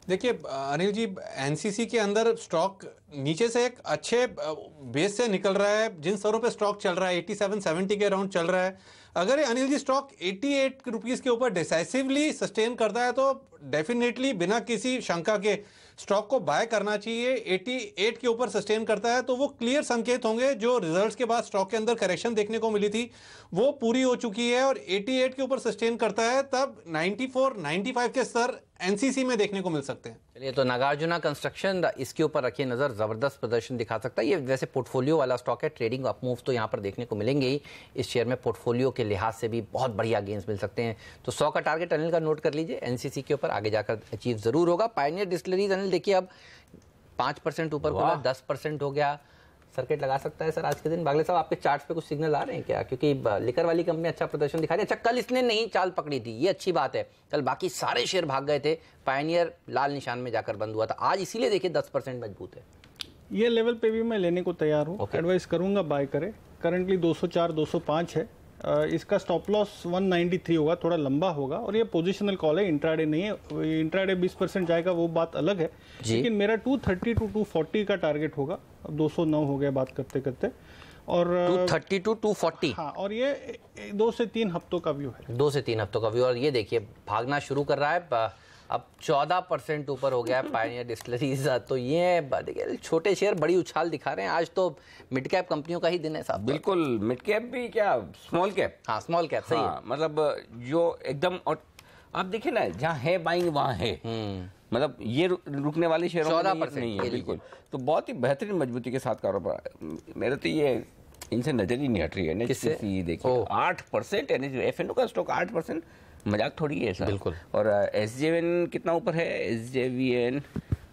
देखिए अनिल जी, एनसीसी के अंदर स्टॉक नीचे से एक अच्छे बेस से निकल रहा है। जिन स्तरों पे स्टॉक चल रहा है 87-70 के अराउंड चल रहा है। अगर ये अनिल जी स्टॉक 88 रुपीस के ऊपर डिसाइसिवली सस्टेन करता है तो डेफिनेटली बिना किसी शंका के स्टॉक को बाय करना चाहिए। 88 के ऊपर सस्टेन करता है तो वो क्लियर संकेत होंगे। जो रिजल्ट्स के बाद स्टॉक के अंदर करेक्शन देखने को मिली थी वो पूरी हो चुकी है और 88 के ऊपर सस्टेन करता है तब 94-95 के स्तर एनसीसी में देखने को मिल सकते हैं। चलिए, तो नागार्जुना कंस्ट्रक्शन, इसके ऊपर रखिए नजर, जबरदस्त प्रदर्शन दिखा सकता है। ये वैसे पोर्टफोलियो वाला स्टॉक है, ट्रेडिंग अप मूव तो यहाँ पर देखने को मिलेंगे ही। इस शेयर में पोर्टफोलियो के लिहाज से भी बहुत बढ़िया गेंस मिल सकते हैं। तो 100 का टारगेट अनिल का नोट कर लीजिए, एनसीसी के ऊपर आगे जाकर अचीव जरूर होगा। पायनियर डिस्टिलरीज अनिल देखिए अब 5% ऊपर खुला, 10% हो गया। सर्किट लगा सकता है सर आज के दिन? बागले साहब, आपके चार्ट्स पे कुछ सिग्नल आ रहे हैं क्या? क्योंकि लिकर वाली कंपनी अच्छा प्रदर्शन दिखा रही है। अच्छा, कल इसने नहीं चाल पकड़ी थी, ये अच्छी बात है। कल बाकी सारे शेयर भाग गए थे, पायनियर लाल निशान में जाकर बंद हुआ था। आज इसीलिए देखिए 10% मजबूत है। ये लेवल पे भी मैं लेने को तैयार हूँ। एडवाइस करूंगा बाय करें। करंटली 204-205 है। इसका स्टॉप लॉस 193 होगा, थोड़ा लंबा होगा और ये पोजिशनल कॉल है, इंट्राडे नहीं है। इंट्राडे 20% जाएगा वो बात अलग है, लेकिन मेरा 230 to 240 का टारगेट होगा। अब 209 हो गया बात करते करते, और 230 to 240। हाँ, और ये 2 से 3 हफ्तों का व्यू है। 2 से 3 हफ्तों का व्यू, और ये देखिए भागना शुरू कर रहा है। अब 14% ऊपर हो गया है पायनियर डिस्टिलरीज। तो ये देखिए छोटे शेयर बड़ी उछाल दिखा रहे हैं। आज तो मिड कैप कंपनियों का ही दिन है साहब। बिल्कुल, मिड कैप भी क्या, स्मॉल कैप। हाँ, स्मॉल कैप सही है। मतलब जो एकदम, और आप देखिए ना, जहाँ है बाइंग वहाँ है। मतलब ये रुकने वाले शेयरों 14% नहीं है। बिल्कुल, तो बहुत ही बेहतरीन मजबूती के साथ कारोबार। मेरे तो ये इनसे नजर ही नहीं हट रही है। देखिए 8%, FNO का स्टॉक 8%, मजाक थोड़ी है सर। बिल्कुल। और SJVN कितना ऊपर है? SJVN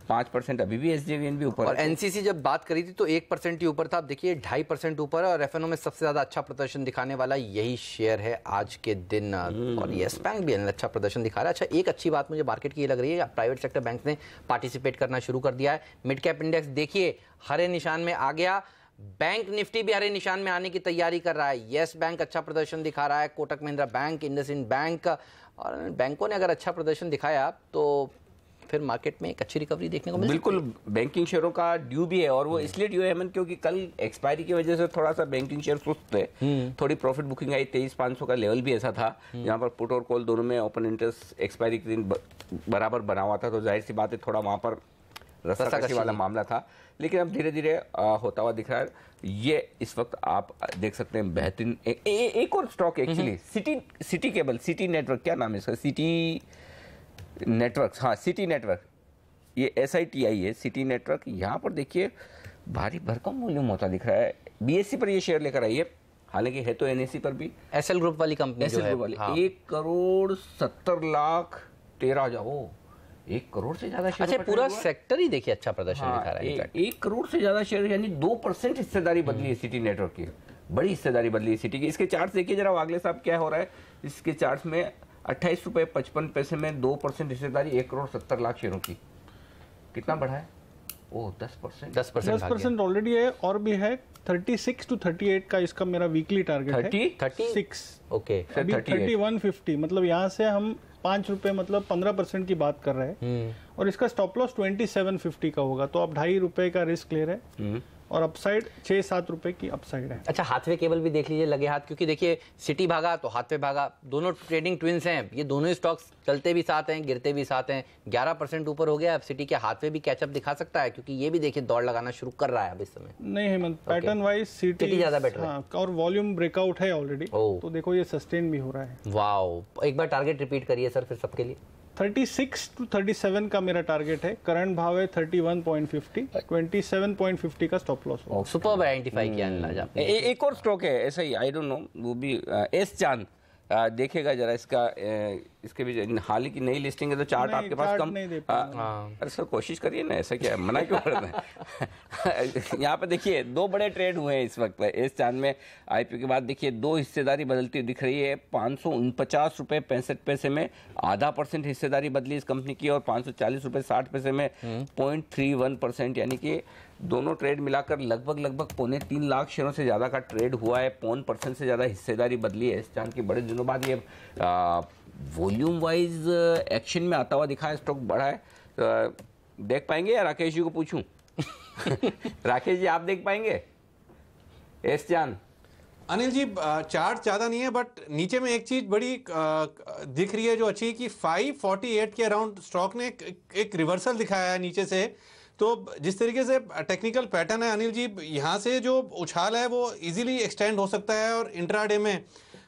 5%, अभी भी SJVN भी ऊपर। और एनसीसी जब बात करी थी तो 1% ही ऊपर था, अब देखिए 2.5% ऊपर है। और FNO में सबसे ज्यादा अच्छा प्रदर्शन दिखाने वाला यही शेयर है आज के दिन। और येस बैंक भी अच्छा प्रदर्शन दिखा रहा है। अच्छा, एक अच्छी बात मुझे मार्केट की ये लग रही है, प्राइवेट सेक्टर बैंक ने पार्टिसिपेट करना शुरू कर दिया है। मिड कैप इंडेक्स देखिए हरे निशान में आ गया। बैंक निफ्टी भी हरे निशान में आने की तैयारी कर रहा है। येस बैंक अच्छा प्रदर्शन दिखा रहा है, कोटक महिंद्रा बैंक, इंडसइंड बैंक, और बैंकों ने अगर अच्छा प्रदर्शन दिखाया तो फिर मार्केट में एक अच्छी रिकवरी देखने को मिल। बिल्कुल, बैंकिंग शेयरों का ड्यू भी है, और वो इसलिए ड्यू है हेमंत क्योंकि कल एक्सपायरी की वजह से थोड़ा सा बैंकिंग शेयर सुस्त थे। थोड़ी प्रॉफिट बुकिंग आई, 23,500 का लेवल भी ऐसा था जहां पर पुट और कॉल दोनों में ओपन इंटरेस्ट एक्सपायरी के दिन बराबर बना हुआ था। तो जाहिर सी बात है थोड़ा वहां पर रस्साकशी वाला मामला था, लेकिन अब धीरे धीरे होता हुआ दिख रहा है। ये इस वक्त आप देख सकते हैं बेहतरीन एक और stock actually, city cable, city network, क्या नाम है इसका? सिटी नेटवर्क, हाँ सिटी नेटवर्क, ये SITI है, सिटी नेटवर्क। यहाँ पर देखिए भारी भरकम वॉल्यूम होता दिख रहा है। BSE पर ये शेयर लेकर आई है, हालांकि है तो NSE पर भी। SL ग्रुप वाली कंपनी जो है, वाली 1,70,13,000, 1 करोड़ से ज्यादा शेयर। अच्छा, पूरा सेक्टर ही देखिए अच्छा प्रदर्शन दिखा रहा है। 1 करोड़ से ज्यादा शेयर, यानी 2% हिस्सेदारी बदली है सिटी नेटवर्क की, बड़ी हिस्सेदारी बदली है सिटी की। इसके चार्ट देखिए जरा वागले साहब क्या हो रहा है। इसके चार्ट में 28.55 रुपए में 2% हिस्सेदारी, 1,70,00,000 शेयरों की। कितना बढ़ा है? ओह, 10% ऑलरेडी है, और भी है। 36 to 38 का इसका मेरा वीकली टारगेट है। 36, ओके। अभी 3150, मतलब यहाँ से हम 5 रुपए, मतलब 15% की बात कर रहे हैं। और इसका स्टॉप लॉस 2750 का होगा, तो आप 2.5 रुपए का रिस्क ले रहे हैं। और अपसाइड 6-7 रुपए की अपसाइड है। अच्छा, हाथवे केबल भी देख लीजिए लगे हाथ, क्योंकि देखिए सिटी भागा तो हाथवे भागा, दोनों ट्रेडिंग ट्विंस हैं, ये दोनों ही स्टॉक्स चलते भी साथ हैं गिरते भी साथ हैं। 11% ऊपर हो गया अब सिटी के, हाथवे भी कैचअप दिखा सकता है क्योंकि ये भी देखिए दौड़ लगाना शुरू कर रहा है अब इस समय। नहीं हेमंत, पैटर्न वाइज सिटी ज्यादा बेटर है और वॉल्यूम ब्रेकआउट है ऑलरेडी, तो देखो ये सस्टेन भी हो रहा है। वाओ, एक बार टारगेट रिपीट करिए सर फिर सबके लिए। 36 to 37 का मेरा टारगेट है, करंट भाव है 31.50, 27.50 का स्टॉप लॉस है। सुपर्ब आइडेंटिफाई किया अनिल आपने। एक और स्टॉक है ऐसा ही, आई डोंट नो, वो भी एस चांद, देखेगा जरा इसका, इसके भी हाल ही की नई लिस्टिंग है तो चार्ट आपके पास कम। अरे सर कोशिश करिए ना, ऐसा क्या है, मना क्यों करना है। यहाँ पे देखिए 2 बड़े ट्रेड हुए हैं इस वक्त इस चांद में। आईपीओ के बाद देखिए 2 हिस्सेदारी बदलती हुई दिख रही है। 549 रुपये 65 पैसे में 0.5% हिस्सेदारी बदली इस कंपनी की, और 540 रुपये 60 पैसे में 0.31%, यानी कि दोनों ट्रेड मिलाकर लगभग 3.25 लाख शेयरों से ज़्यादा का ट्रेड हुआ है। 0.1% से ज़्यादा हिस्सेदारी बदली है इस चांद की। बड़े दिनों बाद ये वॉल्यूम वाइज एक्शन में आता हुआ दिखा है, स्टॉक बढ़ा है। देख पाएंगे या राकेश जी को पूछूं? राकेश जी आप देख पाएंगे एस चांद? अनिल जी चार्ट ज़्यादा नहीं है, बट नीचे में एक चीज़ बड़ी दिख रही है जो अच्छी, कि 548 के अराउंड स्टॉक ने एक रिवर्सल दिखाया है नीचे से। तो जिस तरीके से टेक्निकल पैटर्न है अनिल जी, यहाँ से जो उछाल है वो इजीली एक्सटेंड हो सकता है, और इंट्राडे में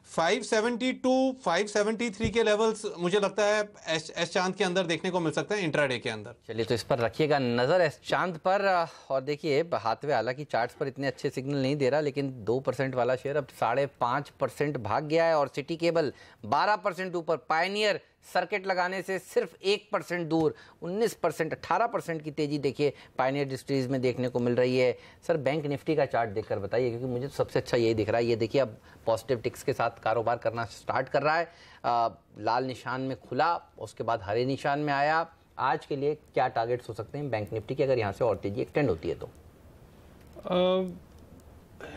572 573 के लेवल्स मुझे लगता है एस चांद के अंदर देखने को मिल सकता है इंट्राडे के अंदर। चलिए तो इस पर रखिएगा नजर एस चांद पर। और देखिए हाथवे हालांकि चार्ट्स पर इतने अच्छे सिग्नल नहीं दे रहा, लेकिन 2% वाला शेयर अब 5.5% भाग गया है, और सिटी केबल 12% ऊपर, पायनियर सर्किट लगाने से सिर्फ 1% दूर, 19% 18% की तेजी देखिए पायनियर इंडस्ट्रीज में देखने को मिल रही है। सर बैंक निफ्टी का चार्ट देखकर बताइए, क्योंकि मुझे तो सबसे अच्छा यही दिख रहा है। ये देखिए अब पॉजिटिव टिक्स के साथ कारोबार करना स्टार्ट कर रहा है। लाल निशान में खुला, उसके बाद हरे निशान में आया। आज के लिए क्या टारगेट्स हो सकते हैं बैंक निफ्टी की, अगर यहाँ से और तेजी एक्सटेंड होती है तो?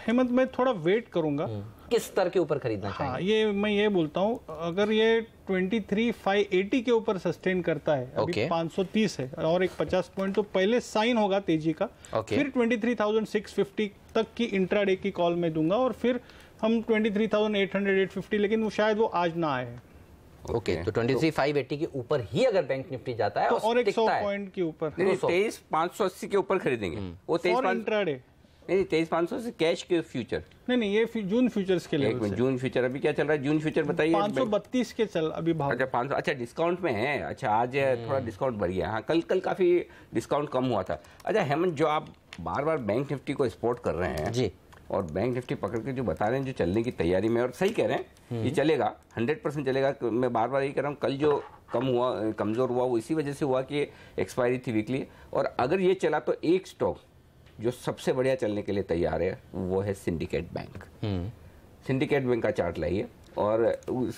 हेमंत मैं थोड़ा वेट करूंगा। किस स्तर के ऊपर खरीदना चाहिए? ये मैं ये बोलता हूँ, अगर ये 23,580 के ऊपर सस्टेन करता है, अभी 530 है और एक 50 पॉइंट, तो पहले साइन होगा तेजी का। फिर 23,650 तक की इंट्राडे की कॉल में दूंगा, और फिर हम 23,800 850, लेकिन वो शायद वो आज ना आए। ओके, तो 23,580 के ऊपर ही अगर बैंक निफ्टी जाता है तो और 100 पॉइंट के ऊपर, 23,580 के ऊपर खरीदेंगे वो। 23,500 नहीं, 23,500 से कैश के फ्यूचर नहीं, ये जून फ्यूचर्स के लिए। जून फ्यूचर अभी क्या चल रहा है? जून फ्यूचर बताइए। 532 के चल अभी भाव। अच्छा 500, अच्छा डिस्काउंट में है। अच्छा आज थोड़ा डिस्काउंट बढ़ गया। हाँ कल काफी डिस्काउंट कम हुआ था। अच्छा हेमंत, जो आप बार बार बैंक निफ्टी को सपोर्ट कर रहे हैं जी, और बैंक निफ्टी पकड़ के जो बता रहे हैं जो चलने की तैयारी में, और सही कह रहे हैं, ये चलेगा 100% चलेगा। मैं बार बार यही कह रहा हूँ, कल जो कमजोर हुआ वो इसी वजह से हुआ कि एक्सपायरी थी वीकली, और अगर ये चला तो एक स्टॉक जो सबसे बढ़िया चलने के लिए तैयार है वो है सिंडिकेट बैंक। सिंडिकेट बैंक का चार्ट लाइए। और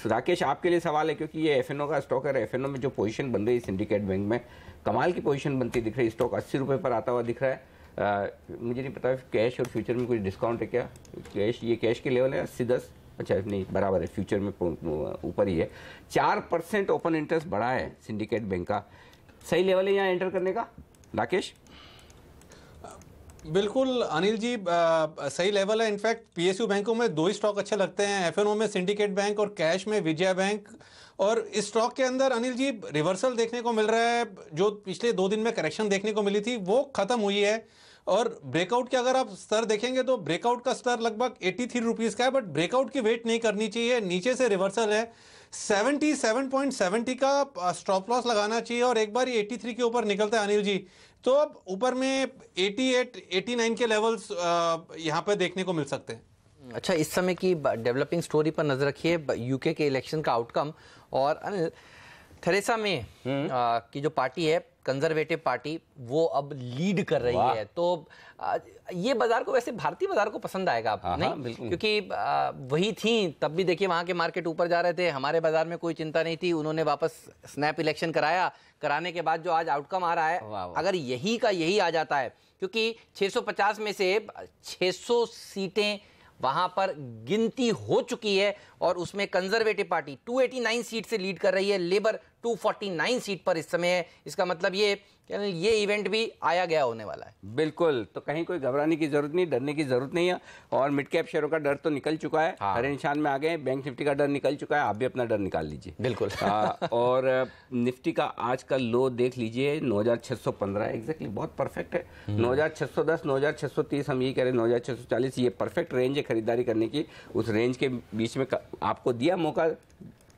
राकेश आपके लिए सवाल है, क्योंकि ये एफएनओ का स्टॉक है, एफएनओ में जो पोजीशन बन रही है सिंडिकेट बैंक में, कमाल की पोजीशन बनती दिख रही है। स्टॉक 80 रुपये पर आता हुआ दिख रहा है। मुझे नहीं पता कैश और फ्यूचर में कुछ डिस्काउंट है क्या? कैश, ये कैश के लेवल है 80-10, अच्छा नहीं बराबर है, फ्यूचर में ऊपर ही है। 4% ओपन इंटरेस्ट बढ़ा है सिंडिकेट बैंक का। सही लेवल है यहाँ एंटर करने का राकेश? बिल्कुल अनिल जी, सही लेवल है। इनफैक्ट पीएसयू बैंकों में 2 ही स्टॉक अच्छे लगते हैं, एफएनओ में सिंडिकेट बैंक और कैश में विजया बैंक। और इस स्टॉक के अंदर अनिल जी रिवर्सल देखने को मिल रहा है। जो पिछले 2 दिन में करेक्शन देखने को मिली थी वो खत्म हुई है, और ब्रेकआउट के अगर आप स्तर देखेंगे तो ब्रेकआउट का स्तर लगभग 83 रुपीज़ का है, बट ब्रेकआउट की वेट नहीं करनी चाहिए। नीचे से रिवर्सल है, 77.70 का स्टॉप लॉस लगाना चाहिए, और एक बार ये 83 के ऊपर निकलता है अनिल जी तो अब ऊपर में 88 89 के लेवल्स यहाँ पे देखने को मिल सकते हैं। अच्छा, इस समय की डेवलपिंग स्टोरी पर नजर रखिए, यूके के इलेक्शन का आउटकम, और थेरेसा मे की जो पार्टी है कंजर्वेटिव पार्टी, वो अब लीड कर रही है। तो ये बाजार को, वैसे भारतीय बाजार को पसंद आएगा आप नहीं? क्योंकि वही थी तब भी, देखिए वहां के मार्केट ऊपर जा रहे थे, हमारे बाजार में कोई चिंता नहीं थी। उन्होंने वापस स्नैप इलेक्शन कराने के बाद जो आज आउटकम आ रहा है, अगर यही का यही आ जाता है, क्योंकि 650 में से 600 सीटें वहां पर गिनती हो चुकी है, और उसमें कंजर्वेटिव पार्टी 289 सीट से लीड कर रही है, लेबर 249 सीट पर इस समय है। इसका मतलब ये इवेंट भी आया गया होने वाला है। बिल्कुल, तो कहीं कोई घबराने की जरूरत नहीं, डरने की जरूरत नहीं है। और मिड कैप शेयरों का डर तो निकल चुका है, हरे निशान में आ गए। बैंक निफ्टी का डर निकल चुका है, आप भी अपना डर निकाल लीजिए। बिल्कुल। और निफ्टी का आज का लो देख लीजिए 9615, एग्जैक्टली बहुत परफेक्ट है। 9610, 9630, हम ये कह रहे हैं 9640, ये परफेक्ट रेंज है खरीदारी करने की। उस रेंज के बीच में आपको दिया मौका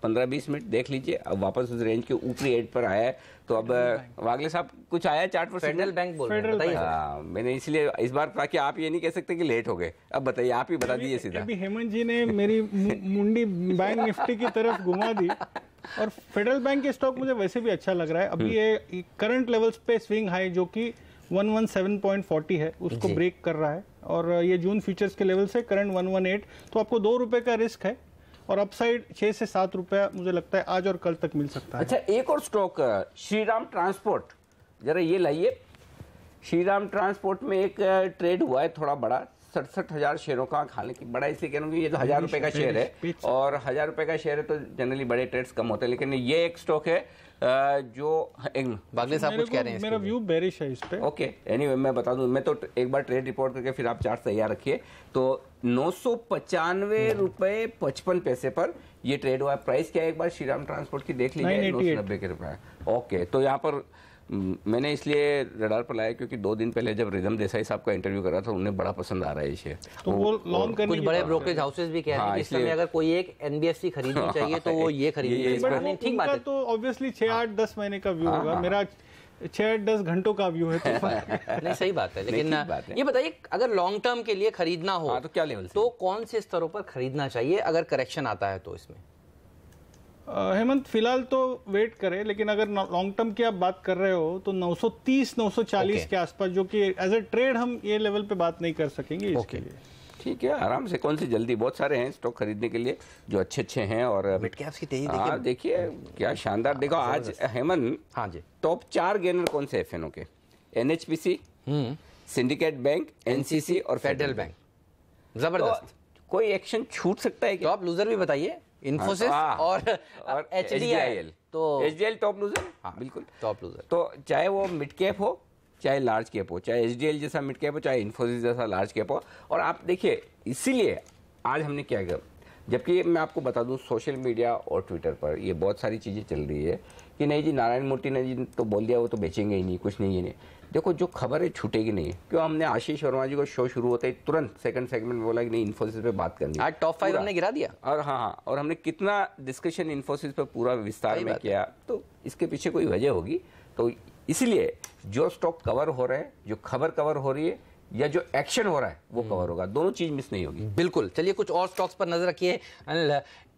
15-20 मिनट, देख लीजिए। अब वापस उस रेंज के ऊपरी एज पर आया है। तो अब वागले साहब कुछ आया चार्ट पर? फेडरल बैंक बोल रहे हैं, बताइए। मैंने इसलिए इस बार ताकि आप ये नहीं कह सकते कि लेट हो गए। अब बताइए, आप ही बता दीजिए सीधा। अभी हेमंत जी ने मेरी मुंडी बैंक निफ्टी की तरफ घुमा दी। और फेडरल बैंक के स्टॉक मुझे वैसे भी अच्छा लग रहा है। अभी ये करंट लेवल्स पे स्विंग हाई जो कि 117.40 है, उसको ब्रेक कर रहा है। और ये जून फ्यूचर्स के लेवल से करंट 118, तो आपको 2 रुपए का रिस्क है। और अपसाइड 6 से 7 रुपया मुझे लगता है आज और कल तक मिल सकता है। अच्छा, एक और स्टॉक श्रीराम ट्रांसपोर्ट, जरा ये लाइए। श्रीराम ट्रांसपोर्ट में एक ट्रेड हुआ है थोड़ा बड़ा, 67,000 शेयरों का। हालांकि बड़ा इसलिए कह रहा हूँ कि ये तो 1000 रुपए का शेयर है, और 1000 रुपए का शेयर है तो जनरली बड़े ट्रेड्स कम होते हैं। लेकिन ये एक स्टॉक है जो बागले साहब कुछ कह रहे हैं, मेरा व्यू बेरिश है इस पे। ओके, एनीवे मैं बता दूं, मैं तो एक बार ट्रेड रिपोर्ट करके फिर आप चार्ट तैयार रखिए। तो 995 रुपए 55 पैसे पर ये ट्रेड हुआ है। प्राइस क्या है एक बार श्रीराम ट्रांसपोर्ट की देख लीजिए, 990 के रुपए। ओके, तो यहाँ पर मैंने इसलिए रडार पर लाया क्योंकि 2 दिन पहले जब रिदम देसाई साहब का इंटरव्यू करा था, उन्हें बड़ा पसंद आ रहा है ये शेयर। तो वो लॉन्ग करने कुछ बड़े ब्रोकरेज हाउसेस भी कह रहे हैं कि इस समय अगर कोई एक एनबीएफसी खरीदनी चाहिए तो वो ये खरीदनी। ठीक बात है। तो ऑब्वियसली 6-8-10 महीने का व्यू होगा, मेरा 6-10 घंटों का व्यू है। तो नहीं, सही बात है। लेकिन ये बताइए, अगर लॉन्ग टर्म के लिए खरीदना हो तो क्या लेवल, तो कौन से स्तरों पर खरीदना चाहिए अगर करेक्शन आता है तो इसमें? हेमंत, फिलहाल तो वेट करें, लेकिन अगर लॉन्ग टर्म की आप बात कर रहे हो तो 930-940 के आसपास, जो कि एज ए ट्रेड हम ये लेवल पे बात नहीं कर सकेंगे इसके लिए। ठीक है, आराम से, कौन सी जल्दी, बहुत सारे हैं स्टॉक खरीदने के लिए जो अच्छे हैं। और मिड कैप्स की तेजी देखिए क्या शानदार। देखो आज हेमंत, हाँ जी, टॉप 4 गेनर कौन से एफएनओ के? एनएचपीसी, सिंडिकेट बैंक, एनसीसी और फेडरल बैंक। जबरदस्त। कोई एक्शन छूट सकता है क्या? टॉप लूजर भी बताइए। इन्फोसिस और एचडीआईएल, तो एचडीआईएल टॉप लूजर। हाँ, बिल्कुल टॉप लूजर। तो चाहे वो मिड कैप हो, चाहे लार्ज कैप हो, चाहे एचडीएल जैसा मिड कैप हो, चाहे इन्फोसिस जैसा लार्ज कैप हो। और आप देखिए, इसीलिए आज हमने क्या किया, जबकि मैं आपको बता दूं सोशल मीडिया और ट्विटर पर ये बहुत सारी चीज़ें चल रही है कि नहीं जी, नारायण मूर्ति ने जी तो बोल दिया, वो तो बेचेंगे ही नहीं, कुछ नहीं है नहीं। देखो, जो खबर है छूटेगी नहीं। क्यों? हमने आशीष वर्मा जी को शो शुरू होते ही तुरंत सेकंड सेगमेंट में बोला कि नहीं, इन्फोसिस पे बात करनी है। आज टॉप 5 हमने गिरा दिया। और हाँ, और हमने कितना डिस्कशन इन्फोसिस पे पूरा विस्तार में किया। तो इसके पीछे कोई वजह होगी। तो इसलिए जो स्टॉक कवर हो रहे हैं, जो खबर कवर हो रही है, या जो एक्शन हो रहा है वो कवर होगा। दोनों चीज मिस नहीं होगी। बिल्कुल। चलिए कुछ और स्टॉक्स पर नजर रखिए।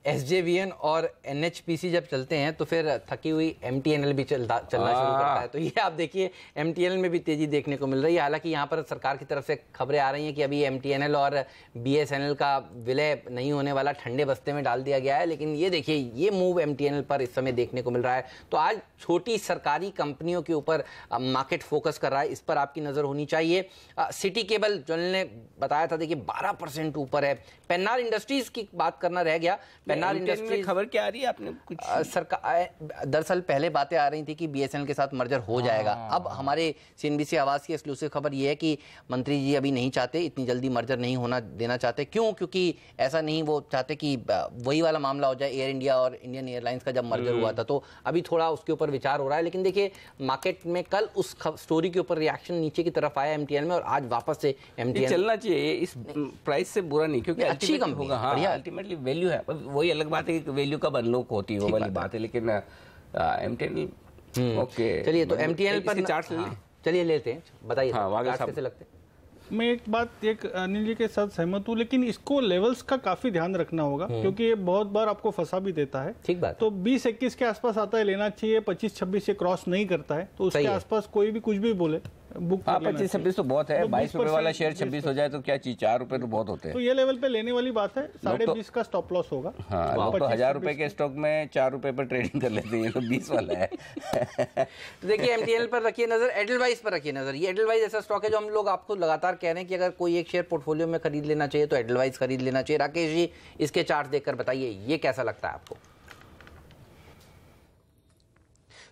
एसजेवीएन और एनएचपीसी जब चलते हैं तो फिर थकी हुई एमटीएनएल भी चलना शुरू करता है। तो ये आप देखिए, एमटीएनएल में भी तेजी देखने को मिल रही है। हालांकि यहाँ पर सरकार की तरफ से खबरें आ रही हैं कि अभी एमटीएनएल और बीएसएनएल का विलय नहीं होने वाला, ठंडे बस्ते में डाल दिया गया है। लेकिन ये देखिए, ये मूव एमटीएनएल पर इस समय देखने को मिल रहा है। तो आज छोटी सरकारी कंपनियों के ऊपर मार्केट फोकस कर रहा है, इस पर आपकी नजर होनी चाहिए। सिटी केबल जो ने बताया था, देखिए 12% ऊपर है। पेन्नार इंडस्ट्रीज की बात करना रह गया। पेन्नार इंडस्ट्रीज खबर क्या आ रही है आपने कुछ? सरकार दरअसल पहले बातें आ रही थी कि बीएसएनएल के साथ मर्जर हो जाएगा। अब हमारे सीएनबीसी आवाज की एक्सक्लूसिव खबर यह है कि मंत्री जी अभी नहीं चाहते, इतनी जल्दी मर्जर नहीं होना देना चाहते। क्यों? क्योंकि ऐसा नहीं वो चाहते कि वही वाला मामला हो जाए एयर इंडिया और इंडियन एयरलाइंस का जब मर्जर हुआ था। तो अभी थोड़ा उसके ऊपर विचार हो रहा है। लेकिन देखिए, मार्केट में कल उस स्टोरी के ऊपर रिएक्शन नीचे की तरफ आया एमटीएनएल में, और आज वापस से एमटीएनएल चलना चाहिए। इस प्राइस से बुरा नहीं, क्योंकि अच्छी कंपनी होगा। हाँ, अल्टीमेटली वैल्यू है। वही अलग बात है कि वैल्यू कब अनलॉक होती है, वो वाली बात है। लेकिन एमटीएनएल ओके। चलिए, तो एमटीएनएल पर चार्ट चलिए लेते हैं, बताइए कैसे लगते हैं। मैं एक बात अनिल जी के साथ सहमत हूँ, लेकिन इसको लेवल्स का काफी ध्यान रखना होगा, क्योंकि ये बहुत बार आपको फंसा भी देता है। ठीक बात। तो 20-21 के आसपास आता है, लेना चाहिए। 25-26 से क्रॉस नहीं करता है तो उसके आसपास कोई भी कुछ भी बोले बुक। 25-26 तो बहुत है। 22 रुपए वाला शेयर 26 हो जाए तो क्या चीज, 4 रुपए तो बहुत होते हैं। तो ये लेवल पे लेने वाली बात है। 20.5 का स्टॉप लॉस होगा। हाँ, लोग तो 1000 रुपए के स्टॉक में 4 रुपए पर ट्रेडिंग कर लेते हैं, तो 20 वाला है। तो देखिए, एमटीएनएल पर रखिए नजर, एडलवाइस पर रखिए नजर। ये एडलवाइस ऐसा स्टॉक है जो हम लोग आपको लगातार कह रहे हैं कि अगर कोई एक शेयर पोर्टफोलियो में खरीद लेना चाहिए तो एडलवाइस खरीद लेना चाहिए। राकेश जी, इसके चार्ट देखकर बताइए ये कैसा लगता है आपको?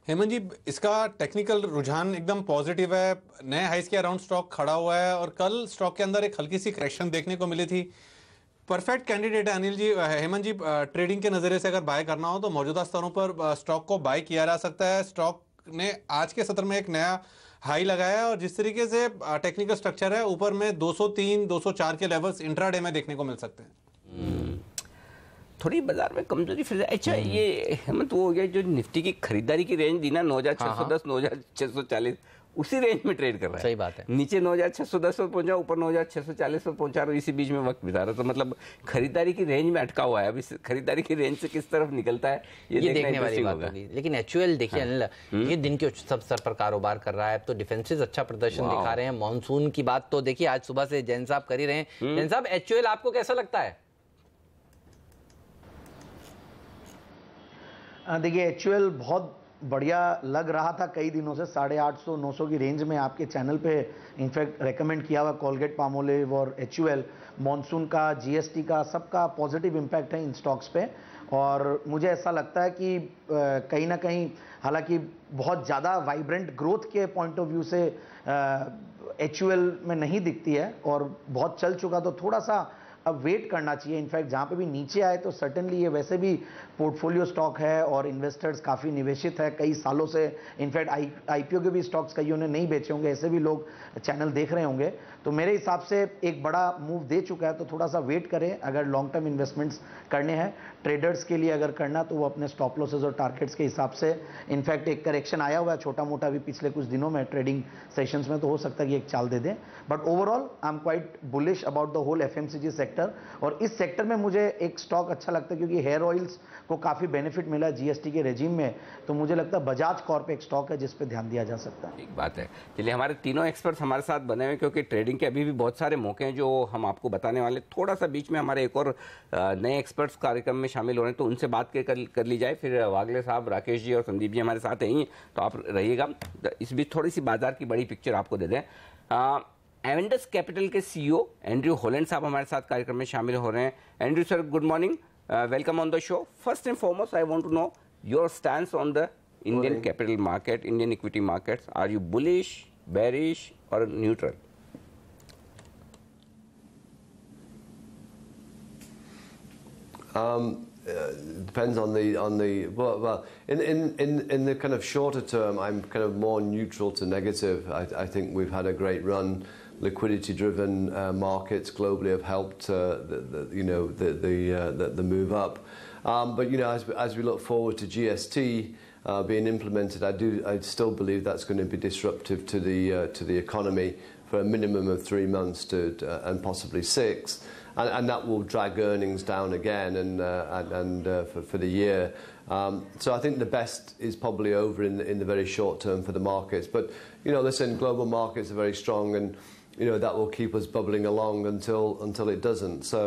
हेमंत जी, इसका टेक्निकल रुझान एकदम पॉजिटिव है, नए हाइस के अराउंड स्टॉक खड़ा हुआ है और कल स्टॉक के अंदर एक हल्की सी करेक्शन देखने को मिली थी। परफेक्ट कैंडिडेट है अनिल जी, हेमंत जी, ट्रेडिंग के नज़रिए से अगर बाय करना हो तो मौजूदा स्तरों पर स्टॉक को बाय किया जा सकता है। स्टॉक ने आज के सत्र में एक नया हाई लगाया है और जिस तरीके से टेक्निकल स्ट्रक्चर है, ऊपर में 203 204 के लेवल्स इंट्राडे में देखने को मिल सकते हैं। थोड़ी बाजार में कमजोरी फिर। अच्छा, ये हेमंत वो हो गया जो निफ्टी की खरीदारी की रेंज दी ना 9610 9640, उसी रेंज में ट्रेड कर रहा है। सही बात है। नीचे 9610 पर पहुंचा, ऊपर 9640 पर पहुंचा और इसी बीच में वक्त बिता रहा। तो मतलब खरीदारी की रेंज में अटका हुआ है। अब इस खरीदारी की रेंज से किस तरफ निकलता है ये देखने वाली बात होगी। लेकिन एचयूएल देखिए अनिल, ये दिन के उच्च स्तर पर कारोबार कर रहा है। अब तो डिफेंसेस अच्छा प्रदर्शन दिखा रहे हैं। मॉनसून की बात तो देखिए आज सुबह से जैन साहब कर ही रहे हैं। जैन साहब, एचयूएल आपको कैसा लगता है? देखिए, एचयूएल बहुत बढ़िया लग रहा था कई दिनों से। 850 900 की रेंज में आपके चैनल पे इनफैक्ट रेकमेंड किया हुआ कोलगेट पामोलिव और एचयूएल। मॉनसून का, जीएसटी का, सबका पॉजिटिव इम्पैक्ट है इन स्टॉक्स पे और मुझे ऐसा लगता है कि कहीं ना कहीं, हालांकि बहुत ज़्यादा वाइब्रेंट ग्रोथ के पॉइंट ऑफ व्यू से एचयूएल में नहीं दिखती है और बहुत चल चुका, तो थोड़ा सा अब वेट करना चाहिए। इनफैक्ट जहाँ पे भी नीचे आए तो सर्टेनली ये वैसे भी पोर्टफोलियो स्टॉक है और इन्वेस्टर्स काफ़ी निवेशित है कई सालों से। इनफैक्ट आईपीओ के भी स्टॉक्स कईयों ने नहीं बेचे होंगे, ऐसे भी लोग चैनल देख रहे होंगे। तो मेरे हिसाब से एक बड़ा मूव दे चुका है, तो थोड़ा सा वेट करें। अगर लॉन्ग टर्म इन्वेस्टमेंट्स करने हैं ट्रेडर्स के लिए, अगर करना तो वो अपने स्टॉप लॉसेस और टारगेट्स के हिसाब से। इनफैक्ट एक करेक्शन आया हुआ है छोटा मोटा भी पिछले कुछ दिनों में ट्रेडिंग सेशंस में, तो हो सकता है कि एक चाल दे दें। But overall I am quite bullish about the whole FMCG sector. और इस सेक्टर में मुझे एक स्टॉक अच्छा लगता है क्योंकि हेयर ऑयल्स को काफ़ी बेनिफिट मिला जीएसटी के रेजिम में, तो मुझे लगता है बजाज कॉर्प एक स्टॉक है जिस पे ध्यान दिया जा सकता है। एक बात है, चलिए हमारे तीनों एक्सपर्ट्स हमारे साथ बने हुए क्योंकि ट्रेडिंग के अभी भी बहुत सारे मौके हैं जो हम आपको बताने वाले। थोड़ा सा बीच में हमारे एक और नए एक्सपर्ट्स कार्यक्रम में शामिल हो रहे हैं, तो उनसे बात कर ली जाए। फिर वागले साहब, राकेश जी और संदीप जी हमारे साथ हैं, तो आप रहिएगा। इस बीच थोड़ी सी बाजार की बड़ी पिक्चर आपको दे दें। एवेंडस कैपिटल के सीईओ एंड्रयू हॉलैंड साहब हमारे साथ कार्यक्रम में शामिल हो रहे हैं। Andrew sir, good morning, welcome on the show. First and foremost I want to know your stance on the Indian capital market, Indian equity markets. Are you bullish, bearish और neutral? Depends on the well in the kind of shorter term, I'm kind of more neutral to negative. I think we've had a great run. Liquidity driven markets globally have helped the move up. But as we look forward to GST being implemented, I still believe that's going to be disruptive to the economy for a minimum of 3 months and possibly 6. And that will drag earnings down again and for the year. So I think the best is probably over in the very short term for the markets. But listen, global markets are very strong, and that will keep us bubbling along until it doesn't. So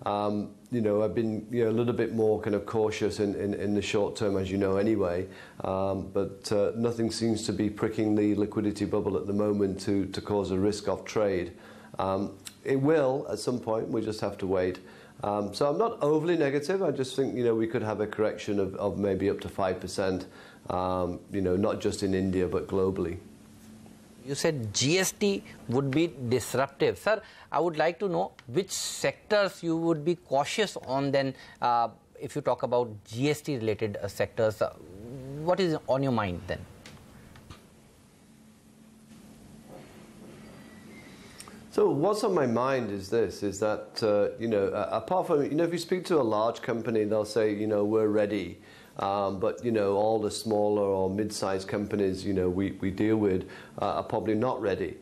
I've been a little bit more kind of cautious in the short term, as you know anyway. But nothing seems to be pricking the liquidity bubble at the moment to cause a risk off trade. It will at some point. We just have to wait. So I'm not overly negative. I just think we could have a correction of maybe up to 5%. Not just in India but globally. You said GST would be disruptive, sir. I would like to know which sectors you would be cautious on. Then, if you talk about GST-related sectors, what is on your mind then? So what's on my mind is that apart from if you speak to a large company, they'll say we're ready, but all the smaller or mid-sized companies we deal with are probably not ready.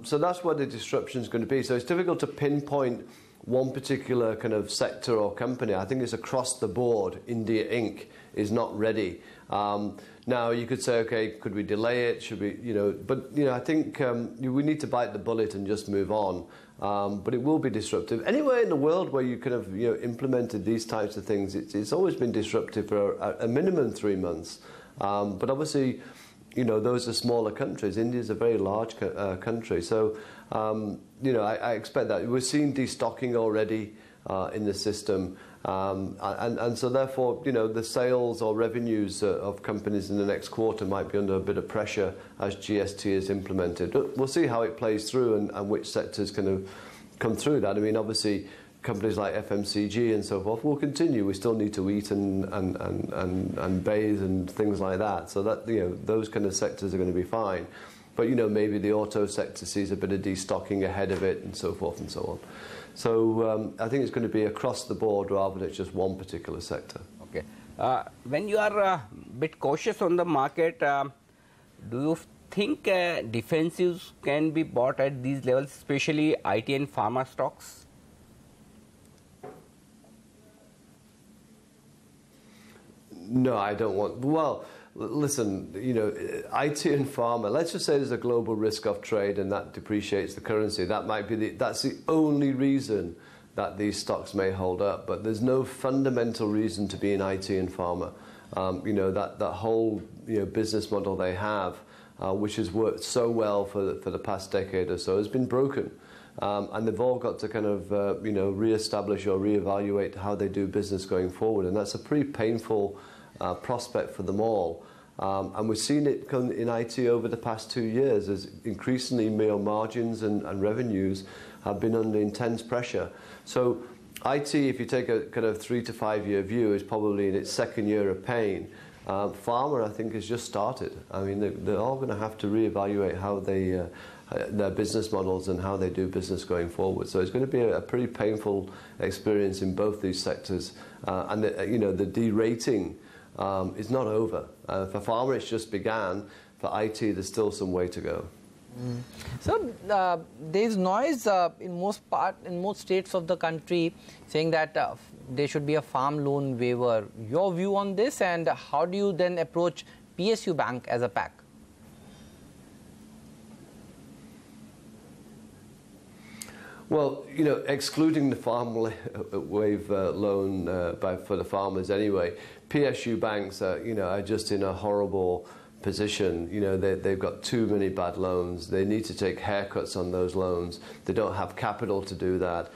So that's where the disruption is going to be. So it's difficult to pinpoint one particular kind of sector or company. I think it's across the board. India Inc. is not ready. Now you could say, okay, could we delay it? Should we, But I think we need to bite the bullet and just move on. But it will be disruptive. Anywhere in the world where you kind of implemented these types of things, it's always been disruptive for a minimum 3 months. But obviously, those are smaller countries. India is a very large country, so I expect that we're seeing destocking already. in the system. And so therefore, the sales or revenues of companies in the next quarter might be under a bit of pressure as GST is implemented. But we'll see how it plays through and which sectors kind of come through that. I mean, obviously, companies like FMCG and so forth will continue. We still need to eat and bathe and things like that. So that, those kind of sectors are going to be fine. But, maybe the auto sector sees a bit of destocking ahead of it and so forth and so on. So I think it's going to be across the board rather than just one particular sector. Okay. When you are a bit cautious on the market, do you think defensives can be bought at these levels, especially IT and pharma stocks? No, I don't want. Well, listen, IT and pharma, let's just say there's a global risk off trade and that depreciates the currency. That might be that's the only reason that these stocks may hold up. But there's no fundamental reason to be in IT and pharma. That whole business model they have, which has worked so well for the past decade or so, has been broken. And they've all got to kind of, re-establish or re-evaluate how they do business going forward. And that's a pretty painful prospect for them all. And we've seen it come in IT over the past 2 years as increasingly meal margins and revenues have been under intense pressure. So IT, if you take a kind of 3 to 5 year view, is probably in its second year of pain. Pharma, I think, has just started. I mean, they're all going to have to re-evaluate how they their business models and how they do business going forward. So it's going to be a pretty painful experience in both these sectors. And the derating is not over. For pharma, it's just began. For IT, there's still some way to go. So there is noise in most states of the country saying that there should be a farm loan waiver. Your view on this, and how do you then approach PSU Bank as a pack? Well, excluding the farm wave loan for the farmers anyway, PSU banks are just in a horrible position. They've got too many bad loans. They need to take haircuts on those loans. They don't have capital to do that.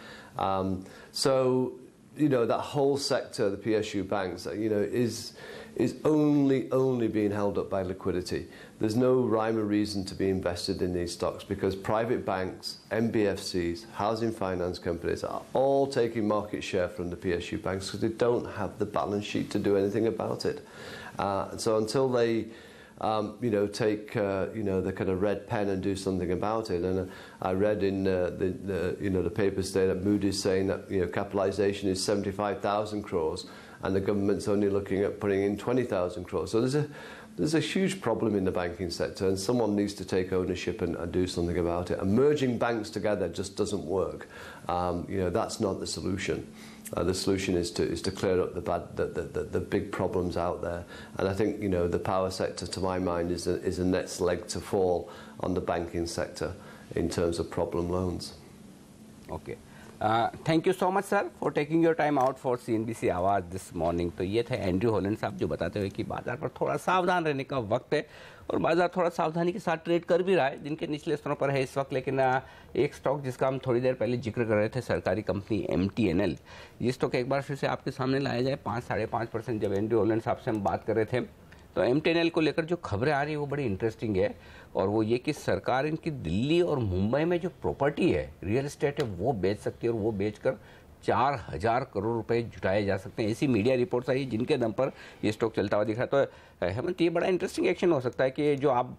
So that whole sector, the PSU banks, is only being held up by liquidity. There's no rhyme or reason to be invested in these stocks because private banks, NBFCs, housing finance companies are all taking market share from the PSU banks because they don't have the balance sheet to do anything about it. So until they take the kind of red pen and do something about it. And I read in the papers today that Moody's saying that capitalization is 75,000 crores, and the government's only looking at putting in 20,000 crores. So there's a huge problem in the banking sector, and someone needs to take ownership and do something about it. And merging banks together just doesn't work. That's not the solution. The solution is to clear up the big problems out there. And I think the power sector, to my mind, is the next leg to fall on the banking sector in terms of problem loans. Okay. Thank you so much sir for taking your time out for CNBC आवाज़ this morning. तो ये थे Andrew Holland साहब जो बताते हुए कि बाजार पर थोड़ा सावधान रहने का वक्त है और बाजार थोड़ा सावधानी के साथ ट्रेड कर भी रहा है, जिनके निचले स्तरों पर है इस वक्त। लेकिन एक स्टॉक जिसका हम थोड़ी देर पहले जिक्र कर रहे थे, सरकारी कंपनी MTNL, ये स्टॉक एक बार फिर से आपके सामने लाया जाए 5-5.5%। जब एंड्रयू हॉलैंड साहब से हम बात कर रहे थे तो MTNL को लेकर जो खबरें आ रही है वो बड़ी इंटरेस्टिंग है, और वो ये कि सरकार इनकी दिल्ली और मुंबई में जो प्रॉपर्टी है, रियल एस्टेट है, वो बेच सकती है और वो बेचकर 4,000 करोड़ रुपए जुटाए जा सकते हैं। ऐसी मीडिया रिपोर्ट्स आई जिनके दम पर ये स्टॉक चलता हुआ दिख रहा है। तो हेमंत, ये बड़ा इंटरेस्टिंग एक्शन हो सकता है कि जो आप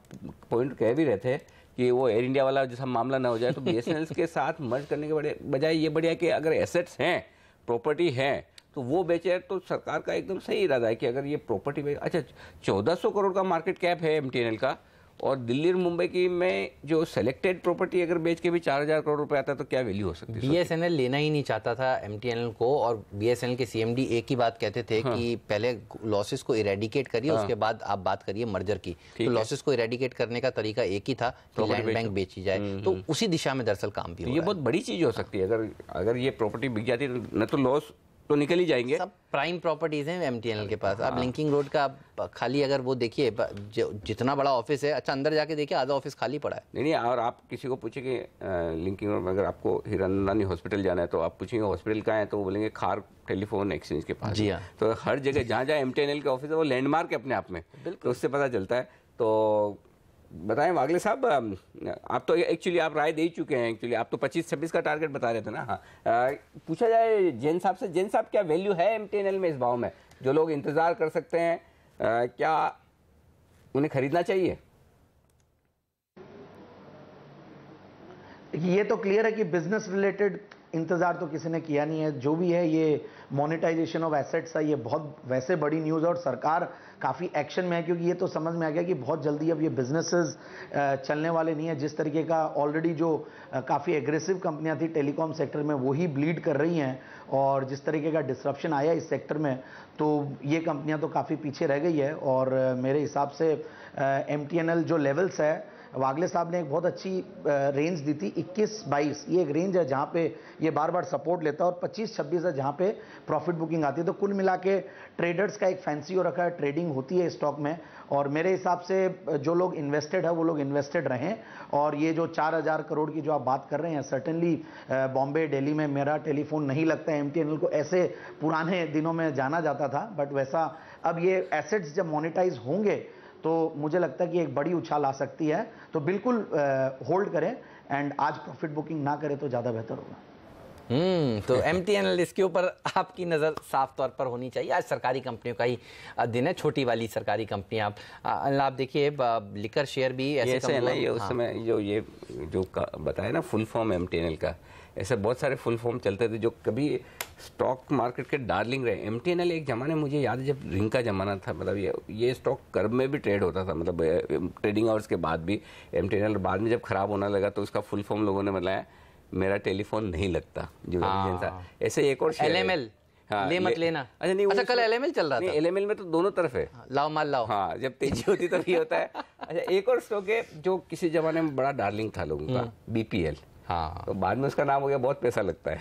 पॉइंट कह भी रहे थे कि वो एयर इंडिया वाला जैसा मामला ना हो जाए, तो BSNL के साथ मर्ज करने के बजाय ये बढ़िया कि अगर एसेट्स हैं, प्रॉपर्टी है, तो वो बेचे। तो सरकार का एकदम सही इरादा है कि अगर ये प्रॉपर्टी बेच, अच्छा 1400 करोड़ का मार्केट कैप है MTNL का, और दिल्ली और मुंबई की में जो सेलेक्टेड प्रॉपर्टी अगर बेच के भी 4,000 करोड़ रुपए आता है तो क्या वैल्यू हो सकती है? BSNL लेना ही नहीं चाहता था MTNL को, और BSNL के CMD एक ही बात कहते थे कि पहले लॉसेस को इरेडिकेट करिए, उसके बाद आप बात करिए मर्जर की। तो लॉसेस को इरेडिकेट करने का तरीका एक ही था कि लैंड बैंक बेची जाए, तो उसी दिशा में दरअसल काम भी हो रहा है। ये बहुत बड़ी चीज हो सकती है अगर ये प्रॉपर्टी बिक जाती है, न तो लॉस तो निकल ही जाएंगे। सब प्राइम प्रॉपर्टीज हैं एमटीएनएल के पास। आप लिंकिंग रोड का खाली अगर वो देखिए, जितना बड़ा ऑफिस है, अच्छा अंदर जाके देखिए आधा ऑफिस खाली पड़ा है। नहीं, और आप किसी को पूछे कि लिंकिंग रोड में अगर आपको हीरानंदानी हॉस्पिटल जाना है तो आप पूछेंगे हॉस्पिटल कहाँ है, तो वो बोलेंगे खार टेलीफोन एक्सचेंज के पास। जी हाँ। तो हर जगह जहाँ जहाँ एमटीएनएल के ऑफिस है वो लैंडमार्क है अपने आप में, तो उससे पता चलता है। तो बताएं वागले साहब, आप तो एक्चुअली आप राय दे ही चुके हैं, एक्चुअली आप तो 25-26 का टारगेट बता रहे थे ना। हाँ, पूछा जाए जैन साहब से, जैन साहब क्या वैल्यू है एमटीएनएल में इस भाव में? जो लोग इंतजार कर सकते हैं, क्या उन्हें खरीदना चाहिए? ये तो क्लियर है कि बिजनेस रिलेटेड इंतजार तो किसी ने किया नहीं है। जो भी है ये मोनेटाइजेशन ऑफ एसेट्स है, ये बहुत वैसे बड़ी न्यूज़ है और सरकार काफ़ी एक्शन में है, क्योंकि ये तो समझ में आ गया कि बहुत जल्दी अब ये बिजनेसेस चलने वाले नहीं है। जिस तरीके का ऑलरेडी जो काफ़ी एग्रेसिव कंपनियां थी टेलीकॉम सेक्टर में, वही ब्लीड कर रही हैं, और जिस तरीके का डिसरप्शन आया इस सेक्टर में, तो ये कंपनियां तो काफ़ी पीछे रह गई है। और मेरे हिसाब से एमटीएनएल जो लेवल्स है, वागले साहब ने एक बहुत अच्छी रेंज दी थी 21-22, ये एक रेंज है जहाँ पे ये बार बार सपोर्ट लेता है, और 25-26 है जहाँ पे प्रॉफिट बुकिंग आती है। तो कुल मिला के ट्रेडर्स का एक फैंसी हो रखा है, ट्रेडिंग होती है स्टॉक में, और मेरे हिसाब से जो लोग इन्वेस्टेड है वो लोग इन्वेस्टेड रहें। और ये जो 4000 करोड़ की जो आप बात कर रहे हैं, सर्टेनली बॉम्बे दिल्ली में मेरा टेलीफोन नहीं लगता है एमटीएनएल को ऐसे पुराने दिनों में जाना जाता था, बट वैसा अब ये एसेट्स जब मोनेटाइज होंगे तो मुझे लगता है कि एक बड़ी उछाल आ सकती है। तो बिल्कुल होल्ड करें, एंड आज प्रॉफिट बुकिंग ना करें तो ज़्यादा बेहतर होगा। तो एमटीएनएल इसके ऊपर आपकी नज़र साफ तौर पर होनी चाहिए। आज सरकारी कंपनियों का ही दिन है, छोटी वाली सरकारी कंपनियां। आप देखिए लिकर शेयर भी ऐसे है ना, ये उस समय जो बताया ना फुल फॉर्म एमटीएनएल का, ऐसे बहुत सारे फुल फॉर्म चलते थे जो कभी स्टॉक मार्केट के डार्लिंग रहे। एमटीएनएल एक ज़माने, मुझे याद है जब रिंग का ज़माना था, मतलब ये स्टॉक कर्व में भी ट्रेड होता था, मतलब ट्रेडिंग आवर्स के बाद भी एमटीएनएल। बाद में जब खराब होने लगा तो उसका फुल फॉर्म लोगों ने बताया मेरा टेलीफोन नहीं लगता। जो ऐसे एक और एलएमएल, ले मत लेना। अच्छा नहीं, अच्छा कल एलएमएल चल रहा था। एलएमएल में तो दोनों तरफ है, लाओ माल लाओ। हाँ, जब तेजी होती तब ये होता है। अच्छा एक और स्टॉक है जो किसी जमाने में बड़ा डार्लिंग था लोगों का, बीपीएल। हाँ, तो बाद में उसका नाम हो गया, बहुत पैसा लगता है।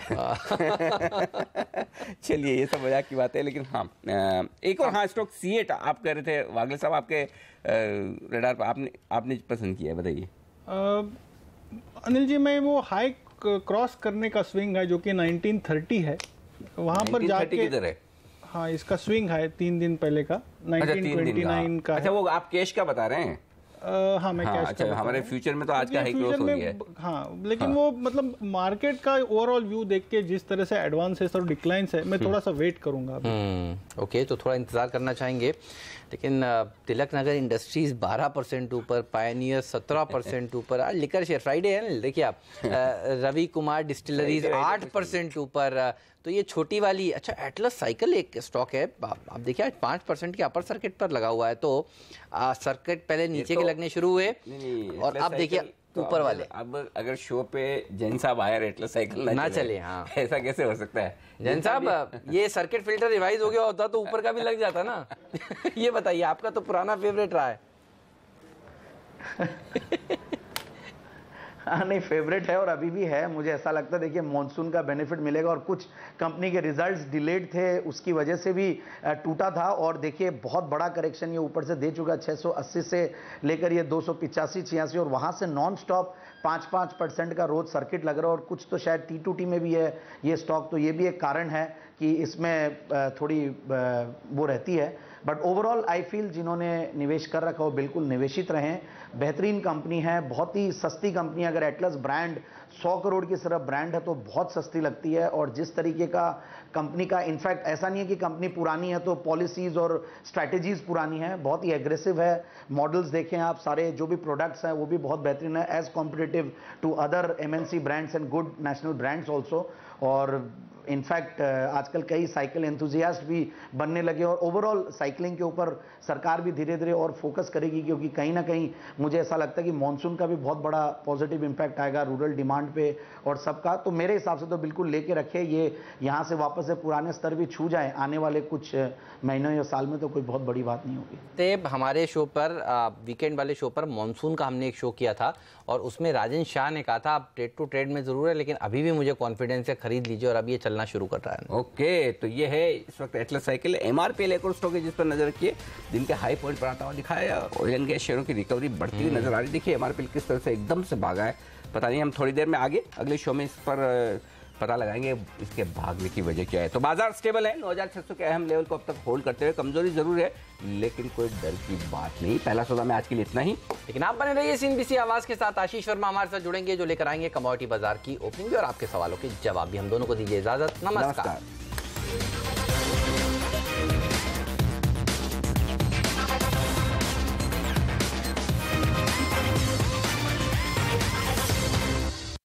चलिए ये सब मजाक की बात है, लेकिन हाँ एक और हाँ स्टॉक सीएट आप कह रहे थे वागले साहब, आपके रडार पर आपने पसंद किया है, बताइए। अनिल जी, मैं वो हाई क्रॉस करने का स्विंग है जो कि 1930 है, वहां पर जाके किधर है? हाँ, इसका स्विंग है 3 दिन पहले का 1929 का। अच्छा वो आप कैश का बता रहे हैं? हाँ मैं कैश अच्छा, हमारे फ्यूचर में तो आज का हाई क्रॉस हो गया है। हाँ, लेकिन वो मतलब मार्केट का ओवरऑल व्यू देख के जिस तरह से एडवांसेस और डिक्लाइंस है, मैं थोड़ा सा वेट करूंगा अभी। ओके, तो थोड़ा इंतजार करना चाहेंगे। लेकिन तिलक नगर इंडस्ट्रीज 12% ऊपर, पायनियर 17% ऊपर। आज लिकर शेयर फ्राइडे है ना, देखिए आप। रवि कुमार डिस्टिलरीज 8% ऊपर। तो ये छोटी वाली, अच्छा एटलस साइकिल एक स्टॉक है, आप देखिए आज 5% के अपर सर्किट पर लगा हुआ है। तो सर्किट पहले नीचे के लगने शुरू हुए और अब देखिए ऊपर वाले। अब अगर शो पे जैन साहब आया एटलस साइकिल ना चले, हाँ ऐसा कैसे हो सकता है? जैन साहब, ये सर्किट फिल्टर रिवाइज हो गया होता तो ऊपर का भी लग जाता ना। ये बताइए, आपका तो पुराना फेवरेट रहा है। हाँ नहीं, फेवरेट है और अभी भी है। मुझे ऐसा लगता है, देखिए मॉनसून का बेनिफिट मिलेगा और कुछ कंपनी के रिजल्ट्स डिलेड थे, उसकी वजह से भी टूटा था। और देखिए बहुत बड़ा करेक्शन ये ऊपर से दे चुका, 680 से लेकर ये 285-86, और वहाँ से नॉन स्टॉप 5% का रोज सर्किट लग रहा है। और कुछ तो शायद T2T में भी है ये स्टॉक, तो ये भी एक कारण है कि इसमें थोड़ी वो रहती है। बट ओवरऑल आई फील जिन्होंने निवेश कर रखा हो बिल्कुल निवेशित रहें। बेहतरीन कंपनी है, बहुत ही सस्ती कंपनी है। अगर एटलस ब्रांड 100 करोड़ की सिर्फ ब्रांड है तो बहुत सस्ती लगती है। और जिस तरीके का कंपनी का, इनफैक्ट ऐसा नहीं है कि कंपनी पुरानी है तो पॉलिसीज और स्ट्रैटेजीज पुरानी है, बहुत ही एग्रेसिव है। मॉडल्स देखें आप, सारे जो भी प्रोडक्ट्स हैं वो भी बहुत बेहतरीन है, as competitive to other MNC brands and good national brands also. और इनफैक्ट आजकल कई साइकिल एंथुजियास्ट भी बनने लगे और ओवरऑल साइकिलिंग के ऊपर सरकार भी धीरे धीरे और फोकस करेगी, क्योंकि कहीं ना कहीं मुझे ऐसा लगता है कि मॉनसून का भी बहुत बड़ा पॉजिटिव इंपैक्ट आएगा रूरल डिमांड पे और सबका। तो मेरे हिसाब से तो बिल्कुल लेके रखे, ये यहाँ से वापस से पुराने स्तर भी छू जाए आने वाले कुछ महीनों या साल में, तो कोई बहुत बड़ी बात नहीं होगी। तेब हमारे शो पर, वीकेंड वाले शो पर मॉनसून का हमने एक शो किया था और उसमें राजन शाह ने कहा था आप ट्रेड टू ट्रेड में ज़रूर है, लेकिन अभी भी मुझे कॉन्फिडेंस है, खरीद लीजिए। और अब ये चला चलना शुरू कर रहा है। ओके, तो ये है इस वक्त एटलस साइकिल। एमआरपीएल एक और स्टॉक है जिस पर नजर रखिए, दिन के हाई पॉइंट पर आता हुआ दिखाया। ऑयल एंड गैस शेयरों की रिकवरी बढ़ती हुई नजर आ रही। देखिए एमआरपीएल किस तरह से एकदम से भागा है, पता नहीं, हम थोड़ी देर में आगे अगले शो में इस पर पता लगाएंगे इसके भागने की वजह क्या है। तो बाजार स्टेबल है, 9600 के अहम लेवल को अब तक होल्ड करते हुए। कमजोरी जरूर है लेकिन कोई डर की बात नहीं। पहला सौदा में आज के लिए इतना ही, लेकिन आप बने रहिए CNBC आवाज के साथ। आशीष वर्मा हमारे साथ जुड़ेंगे जो लेकर आएंगे कमोडिटी बाजार की ओपनिंग भी और आपके सवालों के जवाब भी। हम दोनों को दीजिए इजाजत। नमस्कार।